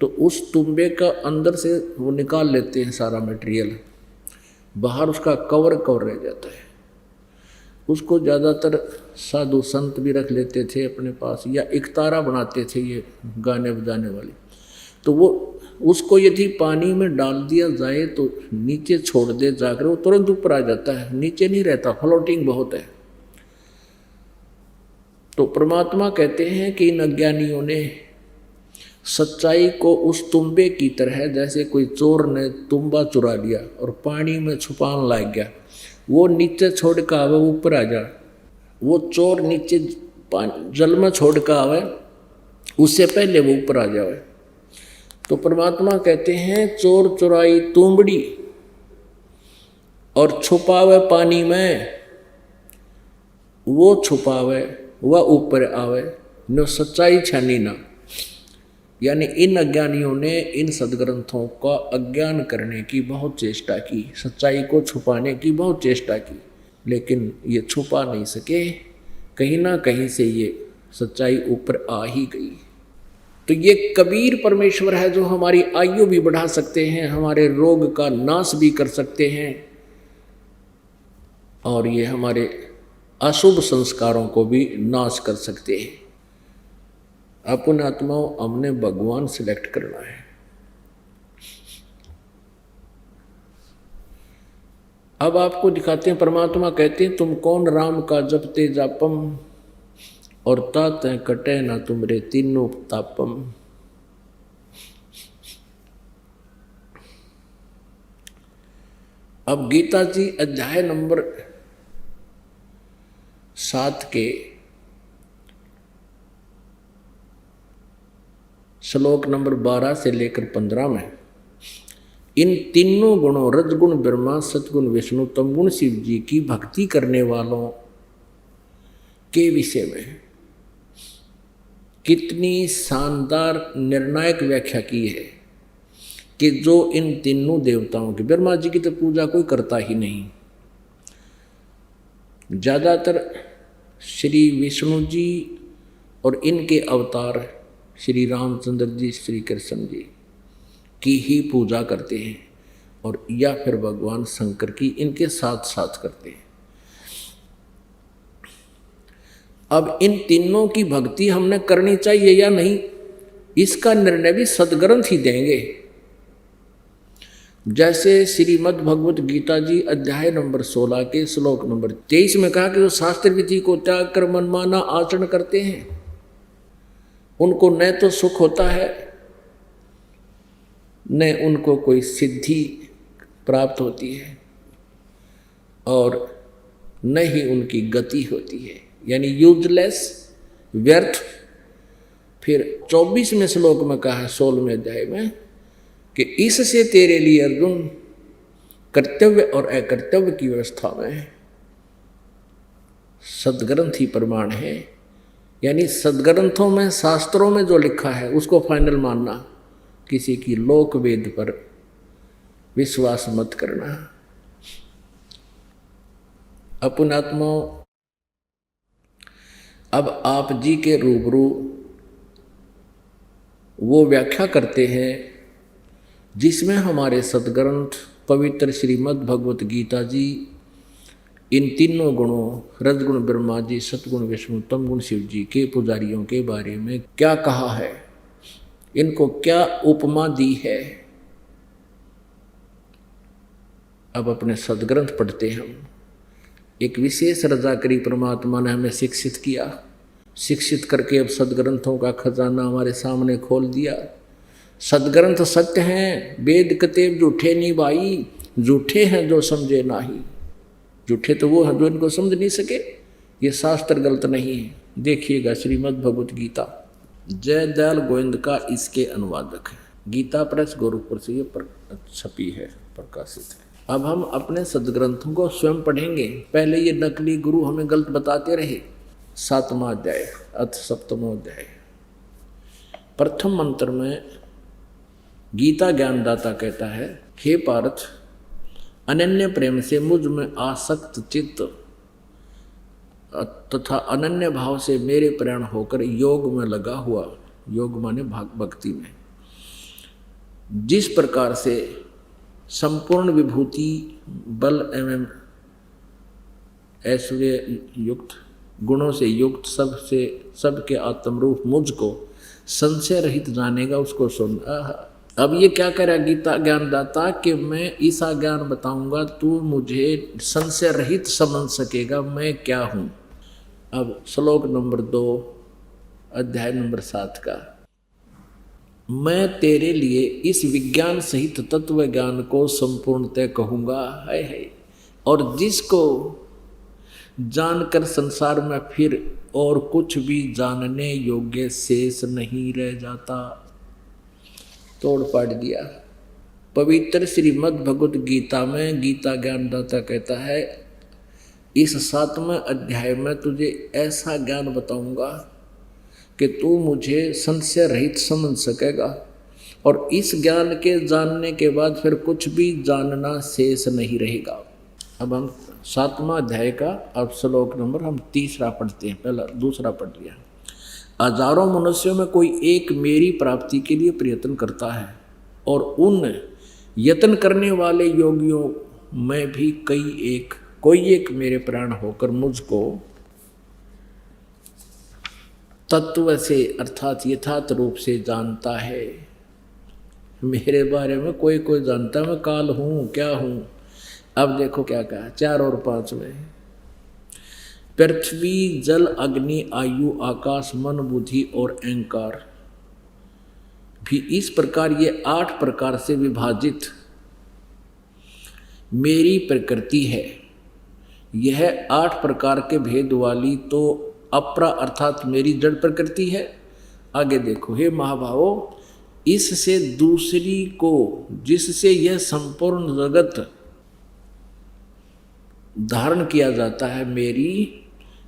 तो उस तुम्बे का अंदर से वो निकाल लेते हैं सारा मटेरियल, बाहर उसका कवर रह जाता है। उसको ज़्यादातर साधु संत भी रख लेते थे अपने पास, या इकतारा बनाते थे ये गाने बजाने वाले। तो वो उसको यदि पानी में डाल दिया जाए तो नीचे छोड़ दे जाकर, वो तुरंत ऊपर आ जाता है, नीचे नहीं रहता, फ्लोटिंग बहुत है। तो परमात्मा कहते हैं कि इन अज्ञानियों ने सच्चाई को उस तुम्बे की तरह, जैसे कोई चोर ने तुम्बा चुरा लिया और पानी में छुपान लग गया, वो नीचे छोड़ कर आवे ऊपर आ जा। वो चोर नीचे जल में छोड़ कर आवे, उससे पहले वो ऊपर आ जाए। तो परमात्मा कहते हैं, चोर चुराई तुंबड़ी और छुपावे पानी में, वो छुपावे वह ऊपर आवे, न सच्चाई छानी ना। यानी इन अज्ञानियों ने इन सदग्रंथों का अज्ञान करने की बहुत चेष्टा की, सच्चाई को छुपाने की बहुत चेष्टा की, लेकिन ये छुपा नहीं सके। कहीं ना कहीं से ये सच्चाई ऊपर आ ही गई। तो ये कबीर परमेश्वर है जो हमारी आयु भी बढ़ा सकते हैं, हमारे रोग का नाश भी कर सकते हैं, और ये हमारे अशुभ संस्कारों को भी नाश कर सकते हैं। अपन आत्माओं, हमने भगवान सिलेक्ट करना है। अब आपको दिखाते हैं, परमात्मा कहते हैं, तुम कौन राम का जपते जापम और तात कटे ना तुमरे तीनों तापम। अब गीता जी अध्याय नंबर 7 के श्लोक नंबर 12 से लेकर 15 में इन तीनों गुणों, रजगुण ब्रह्मा, सतगुण विष्णु, तमगुण शिव जी की भक्ति करने वालों के विषय में कितनी शानदार निर्णायक व्याख्या की है कि जो इन तीनों देवताओं की, ब्रह्मा जी की तो पूजा कोई करता ही नहीं, ज़्यादातर श्री विष्णु जी और इनके अवतार श्री रामचंद्र जी, श्री कृष्ण जी की ही पूजा करते हैं, और या फिर भगवान शंकर की इनके साथ साथ करते हैं। अब इन तीनों की भक्ति हमने करनी चाहिए या नहीं, इसका निर्णय भी सद्ग्रंथ ही देंगे। जैसे श्रीमद् भगवत गीता जी अध्याय नंबर 16 के श्लोक नंबर 23 में कहा कि जो शास्त्र विधि को त्याग कर मनमाना आचरण करते हैं उनको न तो सुख होता है न उनको कोई सिद्धि प्राप्त होती है और न ही उनकी गति होती है, यानी यूजलेस, व्यर्थ। फिर 24वें श्लोक में कहा है 16वें अध्याय में कि इससे तेरे लिए अर्जुन कर्तव्य और अकर्तव्य की व्यवस्था में सद्ग्रंथ ही प्रमाण है, यानी सद्ग्रंथों में, शास्त्रों में जो लिखा है उसको फाइनल मानना, किसी की लोक वेद पर विश्वास मत करना। अपनात्मा, अब आप जी के रूबरू वो व्याख्या करते हैं जिसमें हमारे सद्ग्रंथ पवित्र श्रीमद् भगवत गीता जी इन तीनों गुणों, रजगुण ब्रह्मा जी, सतगुण विष्णु, तमगुण शिव जी के पुजारियों के बारे में क्या कहा है, इनको क्या उपमा दी है। अब अपने सद्ग्रंथ पढ़ते हम, एक विशेष रजाकरी परमात्मा ने हमें शिक्षित किया, शिक्षित करके अब सद्ग्रंथों का खजाना हमारे सामने खोल दिया। सद्ग्रंथ सत्य हैं, वेद कतेब झूठे नहीं भाई, झूठे हैं जो समझे नाही। झूठे तो वो हैं जो इनको समझ नहीं सके, ये शास्त्र गलत नहीं है। देखिएगा श्रीमद् भगवत गीता, जय दयाल गोविंद का इसके अनुवादक है, गीता प्रेस गोरखपुर से ये छपी है, प्रकाशित है। अब हम अपने सद्ग्रंथों को स्वयं पढ़ेंगे। पहले ये नकली गुरु हमें गलत बताते रहे। 7वां अध्याय अथ 7वां अध्याय प्रथम मंत्र में गीता ज्ञानदाता कहता है, हे पार्थ, अनन्य प्रेम से मुझ में आसक्त चित्त तथा अनन्य भाव से मेरे प्रेरण होकर योग में लगा हुआ, योग माने भक्ति में, जिस प्रकार से संपूर्ण विभूति, बल एवं ऐश्वर्य युक्त, गुणों से युक्त, सबके आत्मरूप मुझको संशय रहित जानेगा, उसको सुन। अब ये क्या कह रहा है गीता ज्ञानदाता कि मैं ऐसा ज्ञान बताऊंगा तू मुझे संशय रहित समझ सकेगा मैं क्या हूँ। अब श्लोक नंबर 2 अध्याय नंबर 7 का, मैं तेरे लिए इस विज्ञान सहित तत्व ज्ञान को संपूर्णतः कहूँगा, है और जिसको जानकर संसार में फिर और कुछ भी जानने योग्य शेष नहीं रह जाता। तोड़ पाड़ दिया। पवित्र श्रीमद् भगवत गीता में गीता ज्ञानदाता कहता है, इस 7वें अध्याय में तुझे ऐसा ज्ञान बताऊंगा कि तू मुझे संशय रहित समझ सकेगा और इस ज्ञान के जानने के बाद फिर कुछ भी जानना शेष नहीं रहेगा। अब हम 7वां अध्याय का अब श्लोक नंबर हम 3 पढ़ते हैं, पहला 2 पढ़ लिया। हजारों मनुष्यों में कोई एक मेरी प्राप्ति के लिए प्रयत्न करता है और उन यत्न करने वाले योगियों में भी कोई एक मेरे प्राण होकर मुझको तत्व से अर्थात यथार्थ रूप से जानता है। मेरे बारे में कोई जानता, मैं काल हूँ, क्या हूँ। अब देखो क्या कहा 4 और 5 में, पृथ्वी, जल, अग्नि, आयु, आकाश, मन, बुद्धि और अहंकार भी इस प्रकार ये 8 प्रकार से विभाजित मेरी प्रकृति है। यह 8 प्रकार के भेद वाली तो अपरा अर्थात मेरी जड़ प्रकृति है। आगे देखो, हे महाभावो, इससे दूसरी को जिससे यह संपूर्ण जगत धारण किया जाता है, मेरी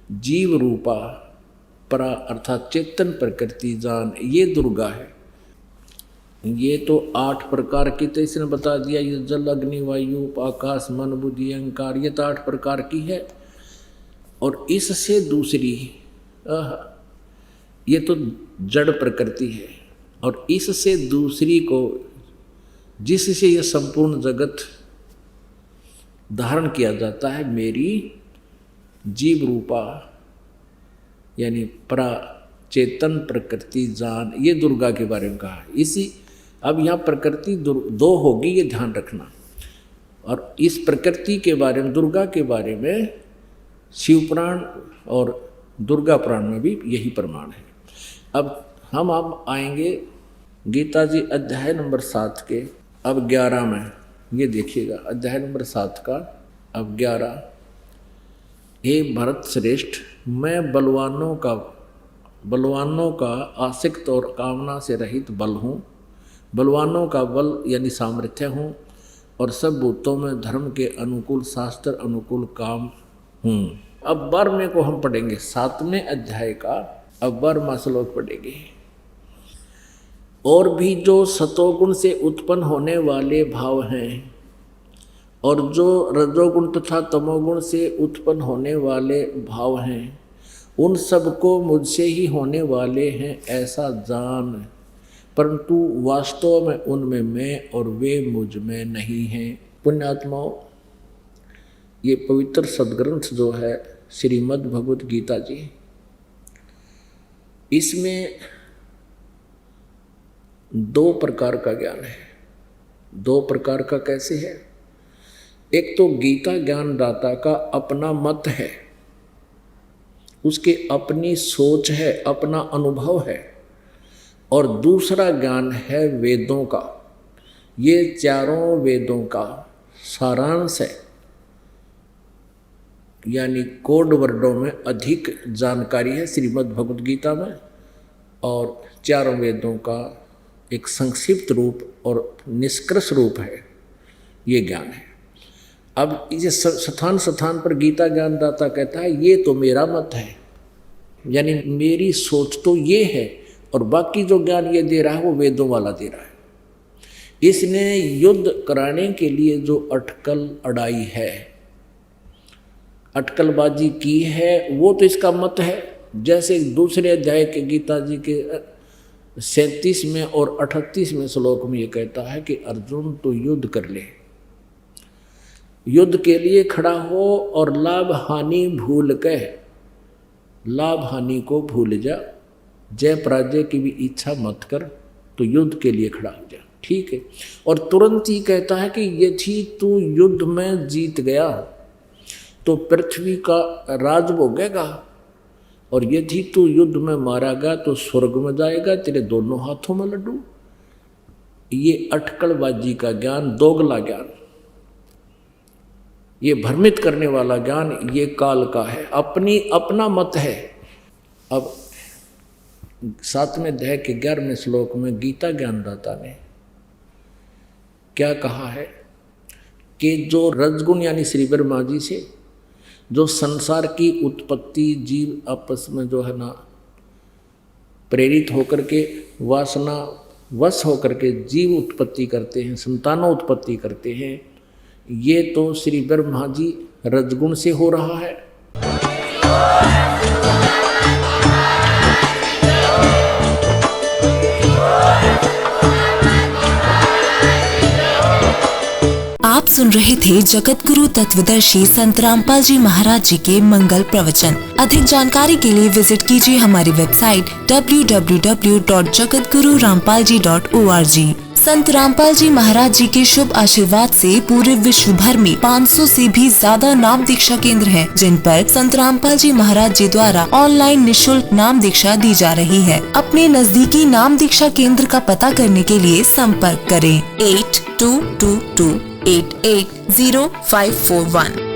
जीव रूपा परा अर्थात चेतन प्रकृति जान, ये दुर्गा है। ये तो 8 प्रकार की तो इसने बता दिया, ये जल, अग्नि, वायु, आकाश, मन, बुद्धि, अहंकार, ये तो 8 प्रकार की है। और इससे दूसरी ये तो जड़ प्रकृति है और इससे दूसरी को जिससे ये संपूर्ण जगत धारण किया जाता है, मेरी जीव रूपा यानी चेतन प्रकृति जान, ये दुर्गा के बारे में कहा। इसी अब यहाँ प्रकृति दो होगी, ये ध्यान रखना। और इस प्रकृति के बारे में, दुर्गा के बारे में शिव पुराण और दुर्गा पुराण में भी यही प्रमाण है। अब हम आएंगे गीता जी अध्याय नंबर 7 के अब 11 में। ये देखिएगा अध्याय नंबर 7 का अब 11। हे भरत श्रेष्ठ, मैं बलवानों का आसक्त और कामना से रहित बल हूँ, बलवानों का बल यानी सामर्थ्य हूँ, और सब भूतों में धर्म के अनुकूल, शास्त्र अनुकूल काम हूँ। अब 12वें को हम पढ़ेंगे, 7वें अध्याय का अब 12वां श्लोक पढ़ेंगे। और भी जो सतोगुण से उत्पन्न होने वाले भाव हैं और जो रजोगुण तथा तमोगुण से उत्पन्न होने वाले भाव हैं, उन सबको मुझसे ही होने वाले हैं ऐसा जान, परंतु वास्तव में उनमें मैं और वे मुझ में नहीं हैं। पुण्यात्माओं, ये पवित्र सदग्रंथ जो है श्रीमद् भगवत गीता जी, इसमें 2 प्रकार का ज्ञान है। 2 प्रकार का कैसे है? एक तो गीता ज्ञान दाता का अपना मत है, उसके अपनी सोच है, अपना अनुभव है, और दूसरा ज्ञान है वेदों का। ये चारों वेदों का सारांश है, यानी कोड वर्डों में अधिक जानकारी है श्रीमद् भगवद गीता में, और चारों वेदों का एक संक्षिप्त रूप और निष्कर्ष रूप है, ये ज्ञान है। अब इसे स्थान स्थान पर गीता ज्ञानदाता कहता है ये तो मेरा मत है, यानी मेरी सोच तो ये है, और बाकी जो ज्ञान ये दे रहा है वो वेदों वाला दे रहा है। इसने युद्ध कराने के लिए जो अटकल अड़ाई है, अटकलबाजी की है, वो तो इसका मत है। जैसे दूसरे अध्याय के गीता जी के 37वें और 38वें श्लोक में ये कहता है कि अर्जुन तो युद्ध कर ले, युद्ध के लिए खड़ा हो और लाभ हानि भूल के, लाभ हानि को भूल जा, जय पराजय की भी इच्छा मत कर, तो युद्ध के लिए खड़ा हो जा। ठीक है। और तुरंत ही कहता है कि यदि तू युद्ध में जीत गया तो पृथ्वी का राज भोगेगा, और यदि तू युद्ध में मारा गया तो स्वर्ग में जाएगा, तेरे दोनों हाथों में लड्डू। ये अटकलबाजी का ज्ञान, दोगला ज्ञान, ये भ्रमित करने वाला ज्ञान, ये काल का है, अपना मत है। अब 7वें अध्याय के 11वें श्लोक में गीता ज्ञानदाता ने क्या कहा है कि जो रजगुण यानी श्री ब्रह्मा जी से जो संसार की उत्पत्ति जीव आपस में जो है ना प्रेरित होकर के वासना वश होकर के जीव उत्पत्ति करते हैं, संतानों उत्पत्ति करते हैं, ये तो श्री ब्रह्मा जी रजगुण से हो रहा है। आप सुन रहे थे जगत गुरु तत्वदर्शी संत रामपाल जी महाराज जी के मंगल प्रवचन। अधिक जानकारी के लिए विजिट कीजिए हमारी वेबसाइट www.jagatgururampalji.org। संत रामपाल जी महाराज जी के शुभ आशीर्वाद से पूरे विश्व भर में 500 से भी ज्यादा नाम दीक्षा केंद्र हैं, जिन पर संत रामपाल जी महाराज जी द्वारा ऑनलाइन निःशुल्क नाम दीक्षा दी जा रही है। अपने नजदीकी नाम दीक्षा केंद्र का पता करने के लिए संपर्क करें 8222880541।